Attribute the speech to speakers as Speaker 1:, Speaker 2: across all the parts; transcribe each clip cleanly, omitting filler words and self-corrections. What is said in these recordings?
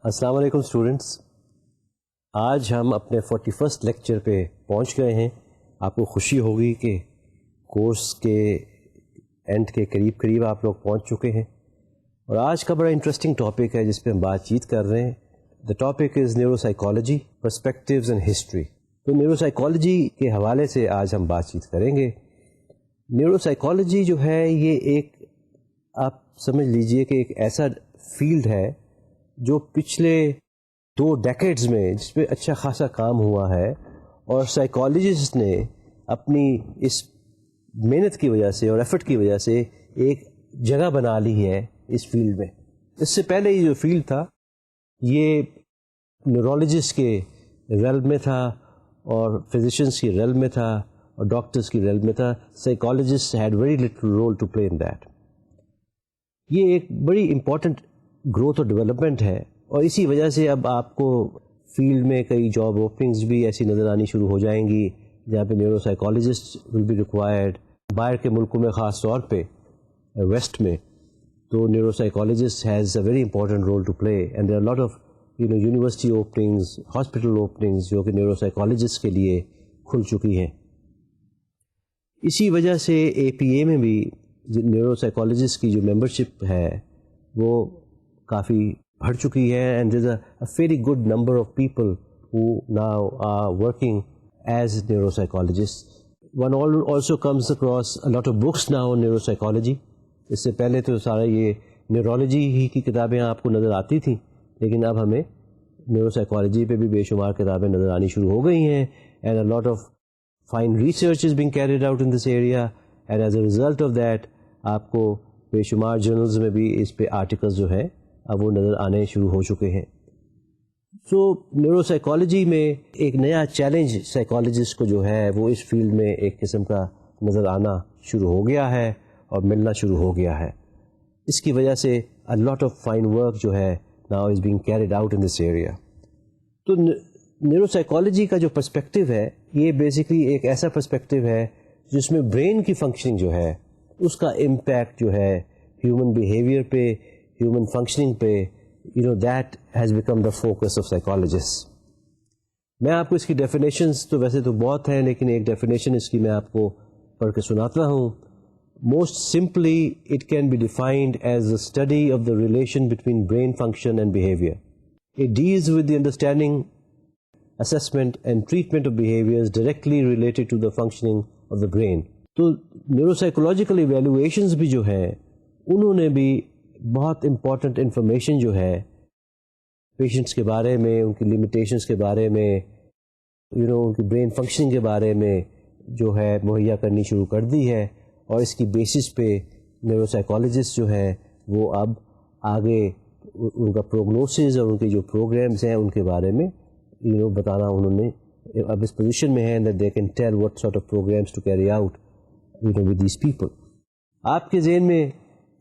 Speaker 1: السلام علیکم اسٹوڈنٹس، آج ہم اپنے 41 لیکچر پہ پہنچ گئے ہیں. آپ کو خوشی ہوگی کہ کورس کے اینڈ کے قریب آپ لوگ پہنچ چکے ہیں، اور آج کا بڑا انٹرسٹنگ ٹاپک ہے جس پہ ہم بات چیت کر رہے ہیں. The topic is neuro psychology, perspectives and history. تو نیورو سائیکالوجی کے حوالے سے آج ہم بات چیت کریں گے. نیورو سائیکالوجی جو ہے یہ ایک، آپ سمجھ لیجئے کہ ایک ایسا فیلڈ ہے جو پچھلے 2 ڈیکیڈز میں جس پہ اچھا خاصا کام ہوا ہے، اور سائیکالوجسٹ نے اپنی اس محنت کی وجہ سے اور ایفرٹ کی وجہ سے ایک جگہ بنا لی ہے اس فیلڈ میں. اس سے پہلے یہ جو فیلڈ تھا یہ نیورولوجسٹ کے ریلم میں تھا، اور فزیشینس کی ریلم میں تھا، اور ڈاکٹرس کی ریلم میں تھا. Psychologist had very little role to play in that. یہ ایک بڑی امپورٹنٹ گروتھ اور ڈیولپمنٹ ہے، اور اسی وجہ سے اب آپ کو فیلڈ میں کئی جاب اوپننگز بھی ایسی نظر آنی شروع ہو جائیں گی جہاں پہ neuropsychologist will be required. باہر کے ملکوں میں خاص طور پہ ویسٹ میں تو neuro psychologist has a very important role to play, and there are lot of university openings, hospital openings جو کہ نیورو سائیکالوجسٹ کے لیے کھل چکی ہیں. اسی وجہ سے اے پی اے میں بھی نیورو سائیکالوجسٹ کی جو ممبرشپ ہے وہ کافی بڑھ چکی ہے، and there is a very good number of people who now are working as neuro psychologist. One also comes across a lot of books now on neuro psychology. اس سے پہلے تو سارا یہ نیورولوجی ہی کی کتابیں آپ کو نظر آتی تھیں، لیکن اب ہمیں نیورو سائیکالوجی پہ بھی بے شمار کتابیں نظر آنی شروع ہو گئی ہیں، and a lot of fine research is being carried out in this area, and as a result of that آپ کو بے شمار جرنلز میں بھی اس پہ آرٹیکلز جو ہیں اب وہ نظر آنے شروع ہو چکے ہیں. سو نیورو سائیکالوجی میں ایک نیا چیلنج سائیکالوجسٹ کو جو ہے وہ اس فیلڈ میں ایک قسم کا نظر آنا شروع ہو گیا ہے اور ملنا شروع ہو گیا ہے. اس کی وجہ سے a lot of fine work جو ہے now is being carried out in this area. تو نیورو سائیکالوجی کا جو پرسپیکٹیو ہے یہ بیسکلی ایک ایسا پرسپیکٹیو ہے جس میں برین کی فنکشننگ جو ہے اس کا امپیکٹ جو ہے ہیومن بیہیویئر پہ، ہیومن فنکشننگ پہ، that has become the focus of psychologist. میں آپ کو اس کی ڈیفینیشنز تو ویسے تو بہت ہیں، لیکن ایک ڈیفینیشن اس کی میں آپ کو پڑھ کے سناتا ہوں. Most simply it can be defined as the study of the relation between brain function and behavior. It deals with the understanding, assessment and treatment of behaviors directly related to the functioning of the brain. تو neuro psychological evaluations بھی جو ہیں انہوں نے بھی بہت important information جو ہے پیشنٹس کے بارے میں، ان کی لمیٹیشنس کے بارے میں، ان کی برین فنکشننگ کے بارے میں جو ہے مہیا کرنی شروع کر دی ہے. اور اس کی بیسس پہ نیورو سائیکالوجسٹ جو ہے وہ اب آگے ان کا پروگنوسس اور ان کے جو پروگرامز ہیں ان کے بارے میں بتانا انہوں نے اب اس پوزیشن میں ہیں that they can tell what sort of programs to carry out with these people. آپ کے ذہن میں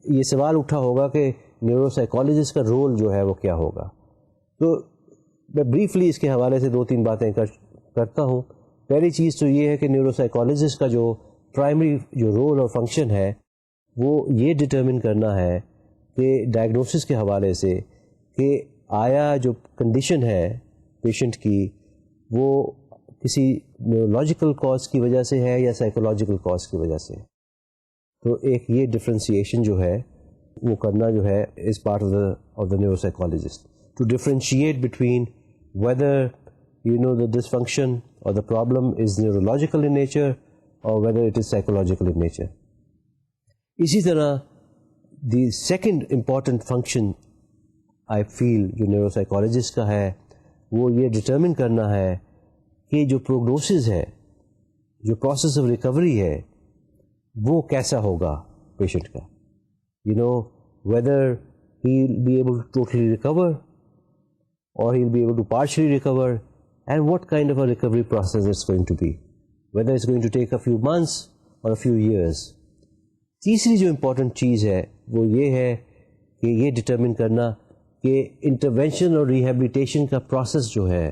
Speaker 1: یہ سوال اٹھا ہوگا کہ نیورو سائیکالوجسٹ کا رول جو ہے وہ کیا ہوگا. تو میں بریفلی اس کے حوالے سے 2-3 باتیں کرتا ہوں. پہلی چیز تو یہ ہے کہ نیورو سائیکالوجسٹ کا جو پرائمری جو رول اور فنکشن ہے وہ یہ ڈٹرمن کرنا ہے کہ ڈائگنوسس کے حوالے سے کہ آیا جو کنڈیشن ہے پیشنٹ کی وہ کسی نیورولوجیکل کاز کی وجہ سے ہے یا سائیکولوجیکل کاز کی وجہ سے. تو ایک یہ ڈفرینسیشن جو ہے وہ کرنا جو ہے is part of the neuro psychologist to differentiate between whether the dysfunction or the problem is neurological in nature or whether it is psychological in nature. اسی طرح the second important function I feel جو neuro psychologist کا ہے وہ یہ determine کرنا ہے کہ جو پروگنوسس ہے, جو پروسیس آف ریکوری ہے, وہ کیسا ہوگا پیشنٹ کا. whether he'll be able to totally recover or he'll be able to partially recover, and what kind of a recovery process it's going to be, whether it's going to take a few months or a few years. تیسری جو important چیز ہے وہ یہ ہے کہ یہ determine کرنا کہ انٹرونشن اور ریہیبلیٹیشن کا پروسیس جو ہے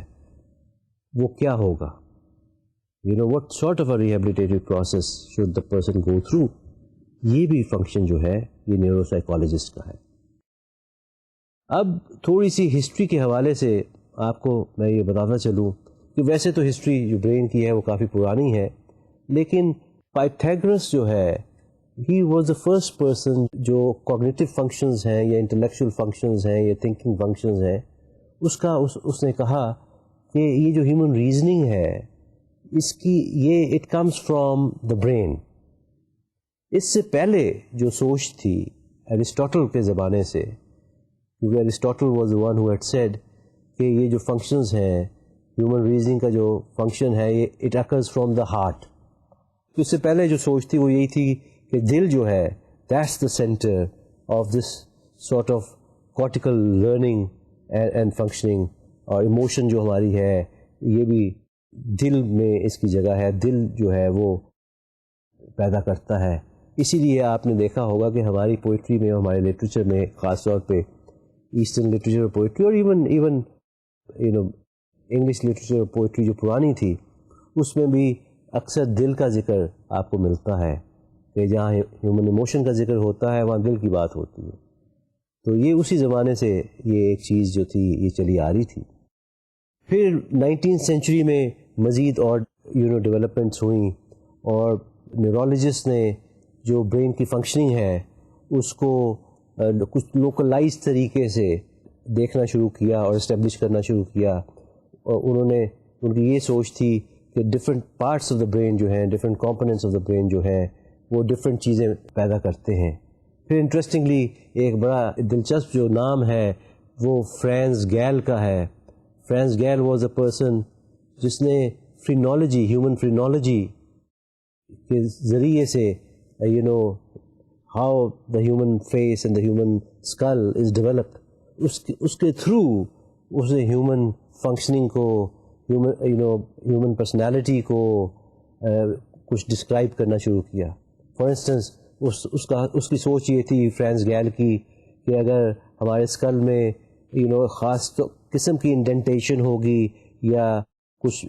Speaker 1: وہ کیا ہوگا. what sort of a rehabilitative process should the person go through. یہ بھی فنکشن جو ہے یہ نیورو سائیکالوجسٹ کا ہے. اب تھوڑی سی ہسٹری کے حوالے سے آپ کو میں یہ بتاتا چلوں کہ ویسے تو ہسٹری جو برین کی ہے وہ کافی پرانی ہے, لیکن پائتھاگورس جو ہے he was the first person جو کوگنیٹو فنکشنز ہیں یا انٹلیکچوئل فنکشنز ہیں یا تھنکنگ فنکشنز ہیں اس نے کہا کہ یہ جو ہیومن ریزننگ ہے اس کی یہ it comes from the brain. اس سے پہلے جو سوچ تھی ایرسٹوٹل کے زمانے سے, کیونکہ Aristotle was the one who had said کہ یہ جو فنکشنز ہیں ہیومن ریزننگ کا جو فنکشن ہے یہ it occurs from the heart. تو اس سے پہلے جو سوچ تھی وہ یہی تھی کہ دل جو ہے that's the centre of this sort of cortical learning and functioning, اور ایموشن جو ہماری ہے یہ بھی دل میں اس کی جگہ ہے, دل جو ہے وہ پیدا کرتا ہے. اسی لیے آپ نے دیکھا ہوگا کہ ہماری پوئٹری میں اور ہمارے لٹریچر میں خاص طور پہ ایسٹرن لٹریچر اور پوئٹری اور ایون انگلش لٹریچر اور پوئٹری جو پرانی تھی اس میں بھی اکثر دل کا ذکر آپ کو ملتا ہے کہ جہاں ہیومن ایموشن کا ذکر ہوتا ہے وہاں دل کی بات ہوتی ہے. تو یہ اسی زمانے سے یہ ایک چیز جو تھی یہ چلی آ رہی تھی. پھر 19th سینچری میں مزید اور ڈیولپمنٹس ہوئیں اور نیورولوجسٹ نے جو برین کی فنکشننگ ہے اس کو کچھ لوکلائز طریقے سے دیکھنا شروع کیا اور اسٹیبلش کرنا شروع کیا, اور ان کی یہ سوچ تھی کہ different parts of the brain جو ہیں, different components of the brain جو ہیں وہ ڈفرینٹ چیزیں پیدا کرتے ہیں. پھر انٹرسٹنگلی ایک بڑا دلچسپ جو نام ہے وہ فرانس گیل کا ہے. Franz Gall was a person جس نے فرینالوجی, ہیومن فرینالوجی کے ذریعے سے how the human face and the human skull is developed, اس کے تھرو اس نے ہیومن فنکشننگ کو, ہیومن پرسنالٹی کو کچھ ڈسکرائب کرنا شروع کیا. فار انسٹنس اس کی سوچ یہ تھی فرانس گیل کی کہ اگر ہمارے اسکل میں خاص قسم کی انڈینٹیشن ہوگی یا کچھ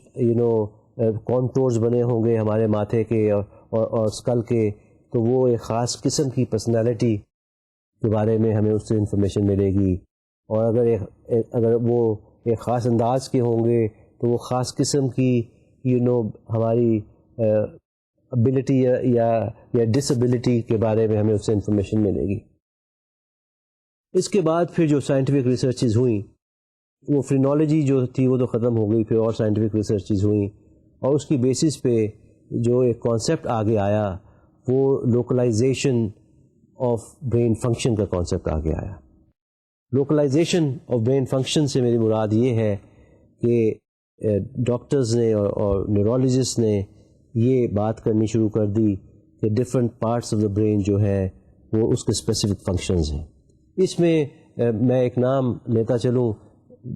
Speaker 1: کانٹورز بنے ہوں گے ہمارے ماتھے کے اور اسکل کے, تو وہ ایک خاص قسم کی پرسنالٹی کے بارے میں ہمیں اس سے انفارمیشن ملے گی. اور اگر وہ ایک خاص انداز کے ہوں گے تو وہ خاص قسم کی ہماری ابیلٹی یا ڈس ایبلٹی کے بارے میں ہمیں اس سے انفارمیشن ملے گی. اس کے بعد پھر جو سائنٹیفک ریسرچز ہوئیں وہ فرینالوجی جو تھی وہ تو ختم ہو گئی, پھر اور سائنٹیفک ریسرچز ہوئیں اور اس کی بیسس پہ جو ایک کانسیپٹ آگے آیا وہ لوکلائزیشن آف برین فنکشن کا کانسیپٹ آگے آیا. لوکلائزیشن آف برین فنکشن سے میری مراد یہ ہے کہ ڈاکٹرز نے اور نیورولوجسٹ نے یہ بات کرنی شروع کر دی کہ different parts of the brain جو ہے وہ اس کے اسپیسیفک فنکشنز ہیں. اس میں میں ایک نام لیتا چلوں,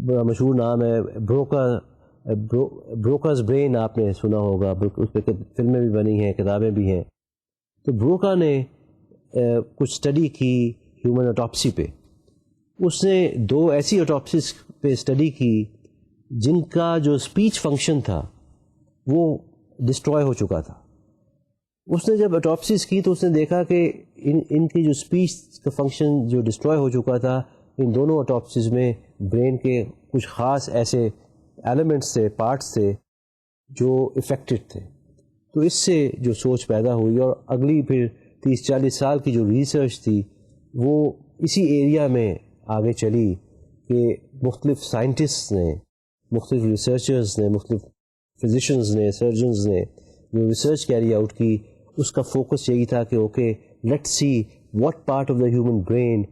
Speaker 1: بڑا مشہور نام ہے بروکاز برین, آپ نے سنا ہوگا, اس پہ فلمیں بھی بنی ہیں, کتابیں بھی ہیں. تو بروکا نے کچھ اسٹڈی کی ہیومن آٹوپسی پہ. اس نے 2 ایسی آٹوپسیز پہ اسٹڈی کی جن کا جو اسپیچ فنکشن تھا وہ ڈسٹروائے ہو چکا تھا. اس نے جب آٹوپسیز کی تو اس نے دیکھا کہ ان کی جو اسپیچ کا فنکشن جو ڈسٹروائے ہو چکا تھا ان دونوں آٹوپسیز میں برین کے کچھ خاص ایسے ایلیمنٹس تھے, پارٹس تھے جو افیکٹڈ تھے. تو اس سے جو سوچ پیدا ہوئی اور اگلی پھر 30-40 سال کی جو ریسرچ تھی وہ اسی ایریا میں آگے چلی کہ مختلف سائنٹسٹ نے, مختلف ریسرچرز نے, مختلف فزیشنز نے, سرجنز نے جو ریسرچ کیری آؤٹ کی اس کا فوکس یہی تھا کہ okay let see what part of the human brain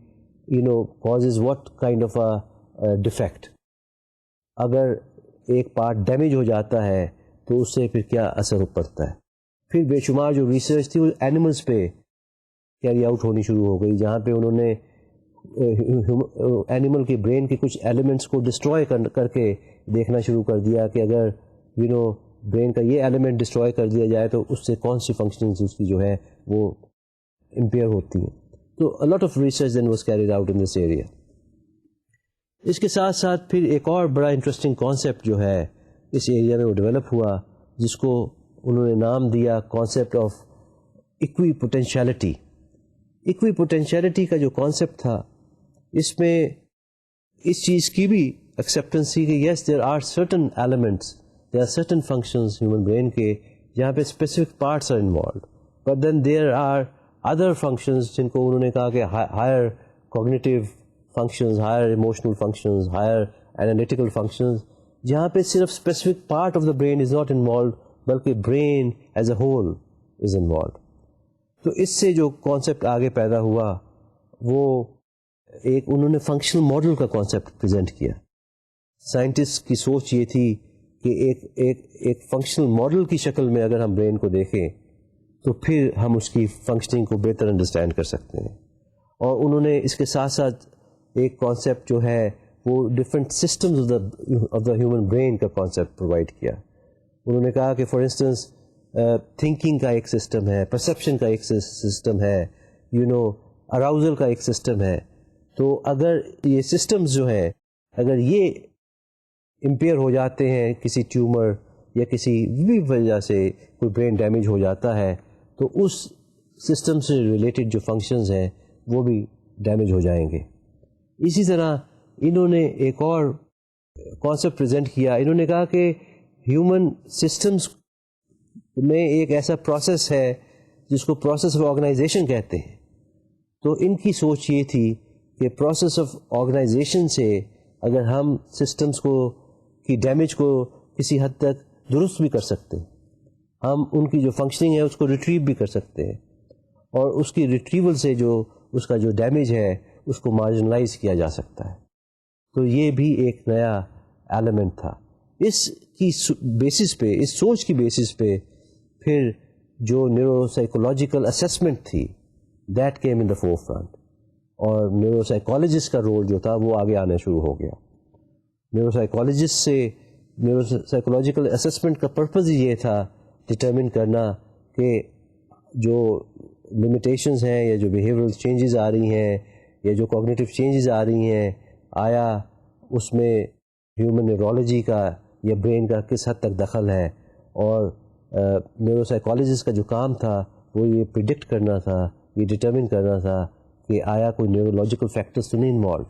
Speaker 1: causes what kind of a defect. اگر ایک پارٹ ڈیمیج ہو جاتا ہے تو اس سے پھر کیا اثر پڑتا ہے. پھر بے شمار جو ریسرچ تھی وہ اینیملز پہ کیری آؤٹ ہونی شروع ہو گئی، جہاں پہ انہوں نے اینیمل کے برین کے کچھ ایلیمنٹس کو ڈسٹروائے کر کے دیکھنا شروع کر دیا کہ اگر برین کا یہ ایلیمنٹ ڈسٹروائے کر دیا جائے تو اس سے کون سی فنکشنز اس کی جو ہے وہ امپیئر ہوتی ہیں. تو a lot of research then was carried out in this area. اس کے ساتھ ساتھ پھر ایک اور بڑا انٹرسٹنگ کانسیپٹ جو ہے اس ایریا میں وہ ڈیولپ ہوا، جس کو انہوں نے نام دیا کانسیپٹ آف ایکوی پوٹینشیلٹی. ایکوی پوٹینشیلٹی کا جو کانسیپٹ تھا، اس میں اس چیز کی بھی ایکسیپٹنس تھی کہ yes there are certain elements, there are certain functions human brain کے جہاں پہ specific parts are involved, but then there are other functions جن کو انہوں نے کہا کہ higher cognitive functions, higher emotional functions, higher analytical functions, جہاں پہ صرف specific part of the brain is not involved بلکہ brain as a whole is involved. تو اس سے جو کانسیپٹ آگے پیدا ہوا وہ ایک انہوں نے فنکشنل ماڈل کا کانسیپٹ پریزنٹ کیا. سائنٹسٹ کی سوچ یہ تھی کہ ایک فنکشنل ماڈل کی شکل میں اگر ہم برین کو دیکھیں تو پھر ہم اس کی فنکشننگ کو بہتر انڈرسٹینڈ کر سکتے ہیں. اور انہوں نے اس کے ساتھ ساتھ ایک کانسیپٹ جو ہے وہ different systems of the human brain کا کانسیپٹ پرووائڈ کیا. انہوں نے کہا کہ فار انسٹنس تھنکنگ کا ایک سسٹم ہے، پرسیپشن کا ایک سسٹم ہے، اراؤزل کا ایک سسٹم ہے. تو اگر یہ سسٹمز جو ہیں اگر یہ امپیئر ہو جاتے ہیں کسی ٹیومر یا کسی بھی وجہ سے کوئی برین ڈیمیج ہو جاتا ہے تو اس سسٹم سے ریلیٹڈ جو فنکشنز ہیں وہ بھی ڈیمیج ہو جائیں گے. اسی طرح انہوں نے ایک اور کانسیپٹ پریزنٹ کیا. انہوں نے کہا کہ ہیومن سسٹمز میں ایک ایسا پروسیس ہے جس کو پروسیس آف آرگنائزیشن کہتے ہیں. تو ان کی سوچ یہ تھی کہ پروسیس آف آرگنائزیشن سے اگر ہم سسٹمز کی ڈیمیج کو کسی حد تک درست بھی کر سکتے ہیں، ہم ان کی جو فنکشننگ ہے اس کو ریٹریو بھی کر سکتے ہیں، اور اس کی ریٹریول سے جو اس کا جو ڈیمیج ہے اس کو مارجنلائز کیا جا سکتا ہے. تو یہ بھی ایک نیا ایلیمنٹ تھا. اس کی بیسس پہ، اس سوچ کی بیسس پہ پھر جو نیورو سائیکولوجیکل اسیسمنٹ تھی that came in the forefront, اور نیورو سائیکالوجسٹ کا رول جو تھا وہ آگے آنا شروع ہو گیا. نیورو سائیکالوجسٹ سے نیورو سائیکولوجیکل اسیسمنٹ کا پرپز یہ تھا ڈٹرمن کرنا کہ جو لمیٹیشنز ہیں یا جو بیہیورل چینجز آ رہی ہیں یا جو کوگنیٹیو چینجز آ رہی ہیں، آیا اس میں ہیومن نیورولوجی کا یا برین کا کس حد تک دخل ہے. اور نیورو سائیکالوجسٹ کا جو کام تھا وہ یہ پریڈکٹ کرنا تھا، یہ ڈٹرمن کرنا تھا کہ آیا کوئی نیورولوجیکل فیکٹرز تو نہیں انوالوڈ.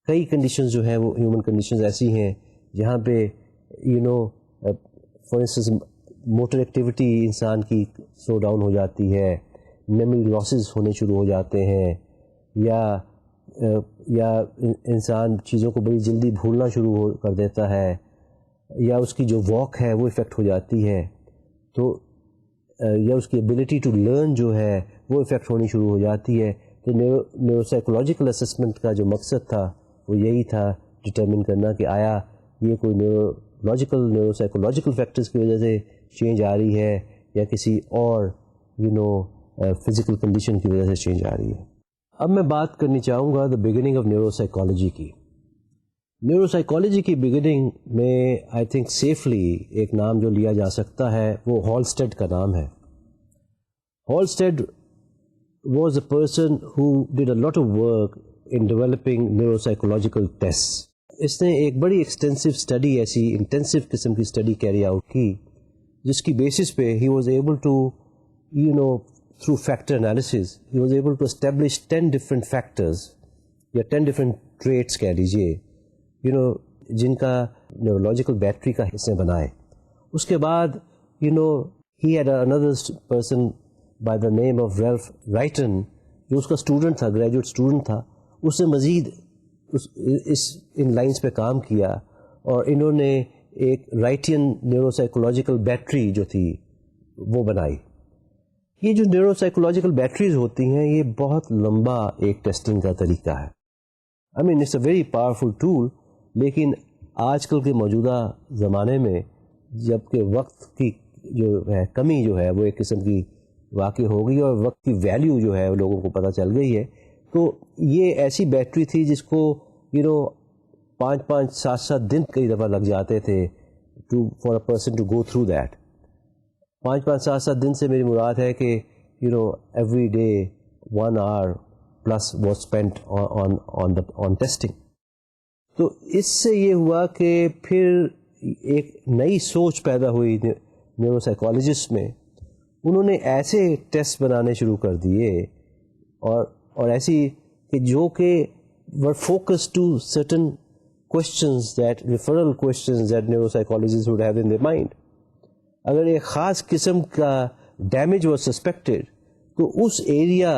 Speaker 1: کئی کنڈیشنز جو ہیں وہ ہیومن کنڈیشنز ایسی ہیں جہاں پہ فار انسٹنس موٹر ایکٹیویٹی انسان کی سلو ڈاؤن ہو جاتی ہے، میموری لاسز ہونے شروع ہو جاتے ہیں، یا انسان چیزوں کو بڑی جلدی بھولنا شروع کر دیتا ہے، یا اس کی جو واک ہے وہ افیکٹ ہو جاتی ہے. تو یا اس کی ایبلٹی ٹو لرن جو ہے وہ افیکٹ ہونی شروع ہو جاتی ہے. تو نیورو سائیکولوجیکل اسسمنٹ کا جو مقصد تھا وہ یہی تھا ڈٹرمن کرنا کہ آیا یہ کوئی نیورو سائیکولوجیکل فیکٹرز کی وجہ سے چینج آ رہی ہے یا کسی اور فزیکل کنڈیشن کی وجہ سے چینج آ رہی ہے. اب میں بات کرنی چاہوں گا the beginning of neuro psychology کی. نیورو سائیکالوجی کی بگننگ میں آئی تھنک سیفلی ایک نام جو لیا جا سکتا ہے وہ ہالسٹیڈ کا نام ہے. Halstead was a person who did a lot of work in developing neuro psychological test. اس نے ایک بڑی ایکسٹینسو اسٹڈی، ایسی انٹینسو قسم کی اسٹڈی کیری آؤٹ کی جس کی بیسس پہ ہی was able to through factor analysis he was able to establish 10 different factors یا 10 different traits کہہ لیجیے جن کا نیورولوجیکل بیٹری کا حصے بنائے. اس کے بعد he had another person by the name of Ralph Wrighton جو اس کا اسٹوڈنٹ تھا، گریجویٹ اسٹوڈنٹ تھا. اس سے مزید ان لائنس پہ کام کیا اور انہوں نے ایک رائٹین نیورو سائیکولوجیکل بیٹری جو تھی وہ بنائی. یہ جو نیورو سائیکولوجیکل بیٹریز ہوتی ہیں یہ بہت لمبا ایک ٹیسٹنگ کا طریقہ ہے. I mean it's a very powerful tool, لیکن آج کل کے موجودہ زمانے میں جب کہ وقت کی جو ہے کمی جو ہے وہ ایک قسم کی واقع ہو گئی اور وقت کی ویلیو جو ہے وہ لوگوں کو پتہ چل گئی ہے، تو یہ ایسی بیٹری تھی جس کو 5 7 دن کئی دفعہ لگ جاتے تھے for a person to go through that. 5 7 دن سے میری مراد ہے کہ every day 1 hour plus was spent on testing. تو اس سے یہ ہوا کہ پھر ایک نئی سوچ پیدا ہوئی نیورو سائیکالوجسٹ میں. انہوں نے ایسے ٹیسٹ بنانے شروع کر دیے اور ایسی کہ were focus to certain questions that referral questions that neuropsychologists would have in their mind. اگر ایک خاص قسم کا ڈیمیج واز سسپیکٹڈ تو اس ایریا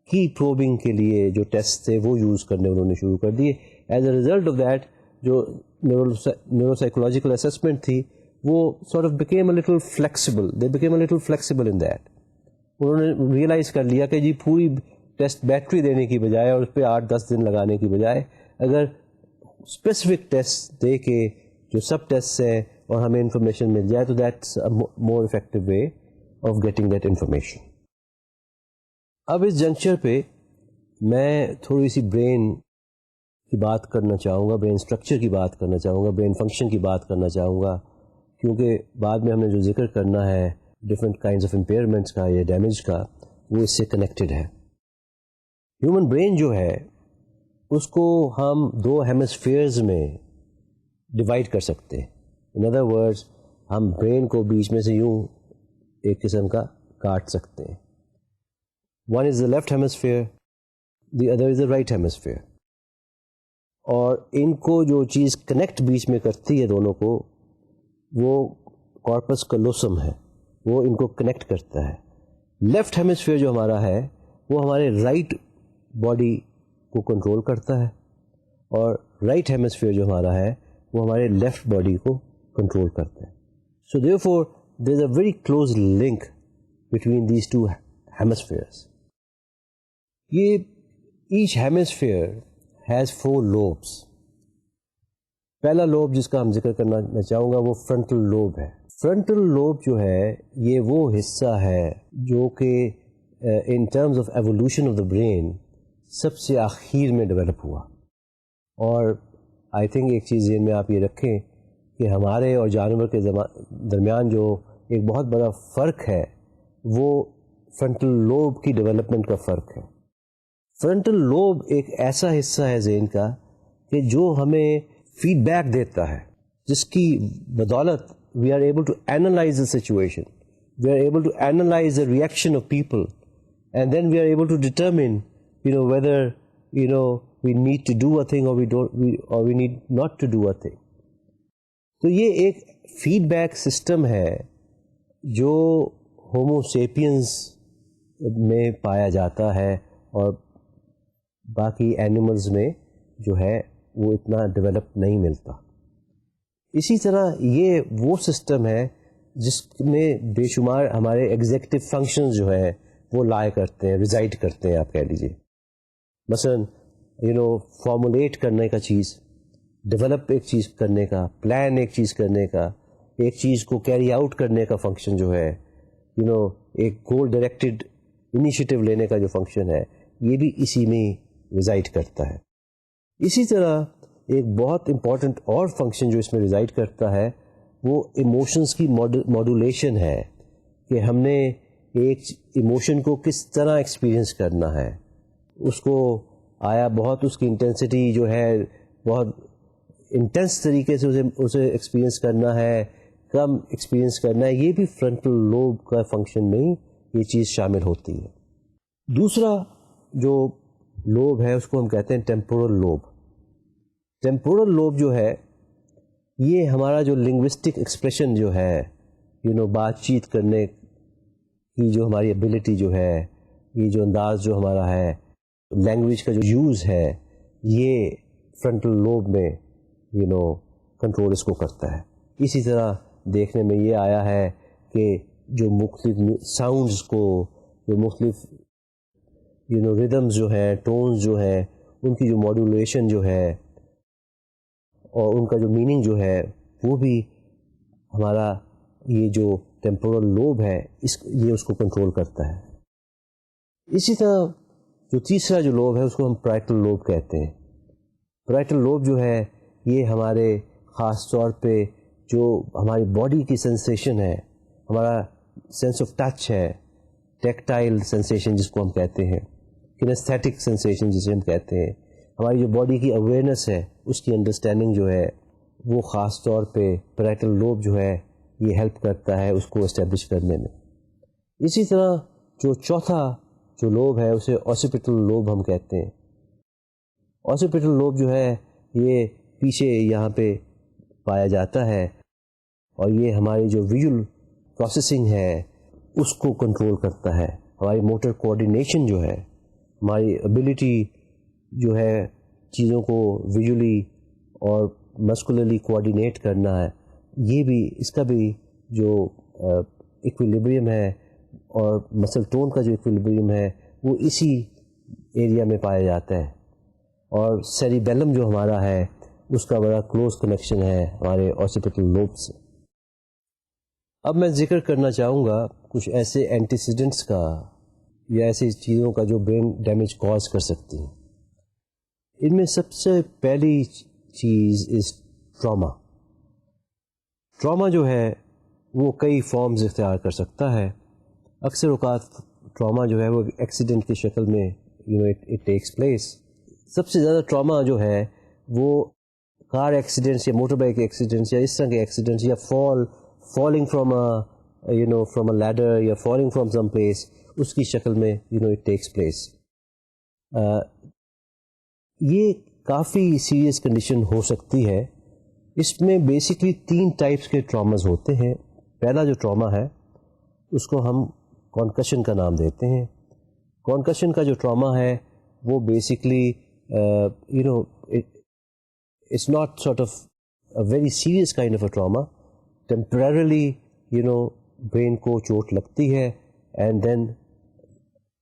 Speaker 1: کی پروبنگ کے لیے جو ٹیسٹ تھے وہ یوز کرنے انہوں نے شروع کر دیے. As a result of that جو نیورو سائیکولوجیکل اسسمنٹ تھی وہ sort of became a little flexible. They became a little flexible in that. انہوں نے ریئلائز کر لیا کہ جی پوری ٹیسٹ بیٹری دینے کی بجائے اور اس پہ 8 10 دن لگانے کی بجائے اگر اسپیسیفک ٹیسٹ دے کے جو سب ٹیسٹ ہیں اور ہمیں انفارمیشن مل جائے تو that's more effective way of getting that information. اب اس جنکچر پہ میں تھوڑی سی برین کی بات کرنا چاہوں گا، برین اسٹرکچر کی بات کرنا چاہوں گا، برین فنکشن کی بات کرنا چاہوں گا، کیونکہ بعد میں ہم نے جو ذکر کرنا ہے ڈفرینٹ کائنڈس آف امپیئرمنٹس کا یا ڈیمیج کا وہ اس سے کنیکٹڈ ہے. ہیومن برین جو ہے اس کو ہم 2 ہیمسفیئرز میں ڈیوائڈ کر سکتے ہیں. ان ادر ورڈز ہم برین کو بیچ میں سے یوں ایک قسم کا کاٹ سکتے ہیں. One is the left hemisphere, the other is the right hemisphere. اور ان کو جو چیز کنیکٹ بیچ میں کرتی ہے دونوں کو وہ کارپس کلوسم ہے، وہ ان کو کنیکٹ کرتا ہے. لیفٹ ہیمسفیئر جو ہمارا ہے وہ ہمارے رائٹ باڈی کو کنٹرول کرتا ہے اور رائٹ ہیمسفیئر جو ہمارا ہے وہ ہمارے لیفٹ باڈی کو کنٹرول کرتا ہے. So therefore there is a very close link between these 2 hemispheres. یہ ایچ ہیمسفیئر ہیز 4 لوبس. پہلا لوب جس کا ہم ذکر کرنا چاہوں گا وہ فرنٹل لوب ہے. فرنٹل لوب جو ہے یہ وہ حصہ ہے جو کہ in terms of evolution of the brain سب سے آخر میں ڈیولپ ہوا. اور آئی تھنک ایک چیز ذہن میں آپ یہ رکھیں کہ ہمارے اور جانور کے درمیان جو ایک بہت بڑا فرق ہے وہ فرنٹل لوب کی ڈیولپمنٹ کا فرق ہے. فرنٹل لوب ایک ایسا حصہ ہے ذہن کا کہ جو ہمیں فیڈ بیک دیتا ہے، جس کی بدولت we are able to analyse the situation, we are able to analyse the reaction of people and then we are able to determine whether we need to do a thing or we need not to do a thing. تو یہ ایک feed back system ہے جو homo sapiens میں پایا جاتا ہے اور باقی اینیملز میں جو ہے وہ اتنا ڈیولپ نہیں ملتا. اسی طرح یہ وہ سسٹم ہے جس میں بے شمار ہمارے ایگزیکٹو فنکشنز جو ہے وہ لائے کرتے ہیں، ریزائڈ کرتے ہیں آپ کہہ لیجیے. مثلاً فارمولیٹ کرنے کا چیز، ڈیولپ ایک چیز کرنے کا، پلان ایک چیز کرنے کا، ایک چیز کو کیری آؤٹ کرنے کا فنکشن جو ہے، ایک گول ڈائریکٹڈ انیشیٹو لینے کا جو فنکشن ہے یہ بھی اسی میں ریزائڈ کرتا ہے. اسی طرح ایک بہت امپورٹنٹ اور فنکشن جو اس میں ریزائڈ کرتا ہے وہ ایموشنز کی ماڈولیشن ہے کہ ہم نے ایک ایموشن کو کس طرح ایکسپیرئنس کرنا ہے، اس کو آیا بہت اس کی انٹینسٹی جو ہے بہت انٹینس طریقے سے اسے ایکسپیرئنس کرنا ہے، کم ایکسپیرئنس کرنا ہے. یہ بھی فرنٹل لوب کا فنکشن میں یہ چیز شامل ہوتی ہے. دوسرا جو لوب ہے اس کو ہم کہتے ہیں ٹیمپورل لوب. ٹیمپورل لوب جو ہے یہ ہمارا جو لنگوسٹک ایکسپریشن جو ہے بات چیت کرنے کی جو ہماری ایبلٹی جو ہے، یہ جو انداز جو ہمارا ہے، لینگویج کا جو یوز ہے، یہ فرنٹل لوب میں کنٹرول اس کو کرتا ہے. اسی طرح دیکھنے میں یہ آیا ہے کہ جو مختلف ساؤنڈز کو، جو مختلف ریدمز جو ہیں، ٹونز جو ہیں، ان کی جو ماڈولیشن جو ہے اور ان کا جو میننگ جو ہے وہ بھی ہمارا یہ جو ٹیمپورل لوب ہے یہ اس کو کنٹرول کرتا ہے. اسی طرح جو تیسرا جو لوب ہے اس کو ہم پرائٹل لوب کہتے ہیں. پرائٹل لوب جو ہے یہ ہمارے خاص طور پہ جو ہماری باڈی کی سینسیشن ہے, ہمارا سینس آف ٹچ ہے, ٹیکٹائل سینسیشن جس کو ہم کہتے ہیں, کنیستھیٹک سینسیشن جسے ہم کہتے ہیں, ہماری جو باڈی کی اویئرنیس ہے اس کی انڈرسٹینڈنگ جو ہے وہ خاص طور پہ پیرائٹل لوب جو ہے یہ ہیلپ کرتا ہے اس کو اسٹیبلش کرنے میں. اسی طرح جو چوتھا جو لوب ہے اسے اوسیپیٹل لوب ہم کہتے ہیں. اوسیپیٹل لوب جو ہے یہ پیچھے یہاں پہ پایا جاتا ہے اور یہ ہماری جو ویژول پروسیسنگ ہے اس کو کنٹرول کرتا ہے. ہماری موٹر کوآرڈینیشن جو ہے, ہماری ایبلٹی جو ہے چیزوں کو ویژولی اور مسکولرلی کوآرڈینیٹ کرنا ہے, یہ بھی اس کا بھی جو ایکویلیبریم ہے اور مسل ٹون کا جو ایکویلیبریم ہے وہ اسی ایریا میں پایا جاتا ہے. اور سیریبیلم جو ہمارا ہے اس کا بڑا کلوز کنیکشن ہے ہمارے اوسیپیٹل لوب سے. اب میں ذکر کرنا چاہوں گا کچھ ایسے اینٹیسیڈنٹس کا یا ایسی چیزوں کا جو برین ڈیمیج کاز کر سکتی ہیں. ان میں سب سے پہلی چیز از ٹراما. ٹراما جو ہے وہ کئی فارمز اختیار کر سکتا ہے. اکثر اوقات ٹراما جو ہے وہ ایکسیڈنٹ کی شکل میں اٹ ٹیکس پلیس. سب سے زیادہ ٹراما جو ہے وہ کار ایکسیڈنٹس یا موٹر بائک ایکسیڈنٹس یا اس طرح کے ایکسیڈنٹس یا falling from from a leader یا فالنگ فرام سم پلیس اس کی شکل میں اٹ ٹیکس پلیس. یہ کافی سیریس کنڈیشن ہو سکتی ہے. اس میں بیسکلی 3 ٹائپس کے ٹراماز ہوتے ہیں. پہلا جو ٹراما ہے اس کو ہم کانکشن کا نام دیتے ہیں. کانکشن کا جو ٹراما ہے وہ basically it's not sort of a very serious kind of a trauma. Temporarily brain کو چوٹ لگتی ہے and then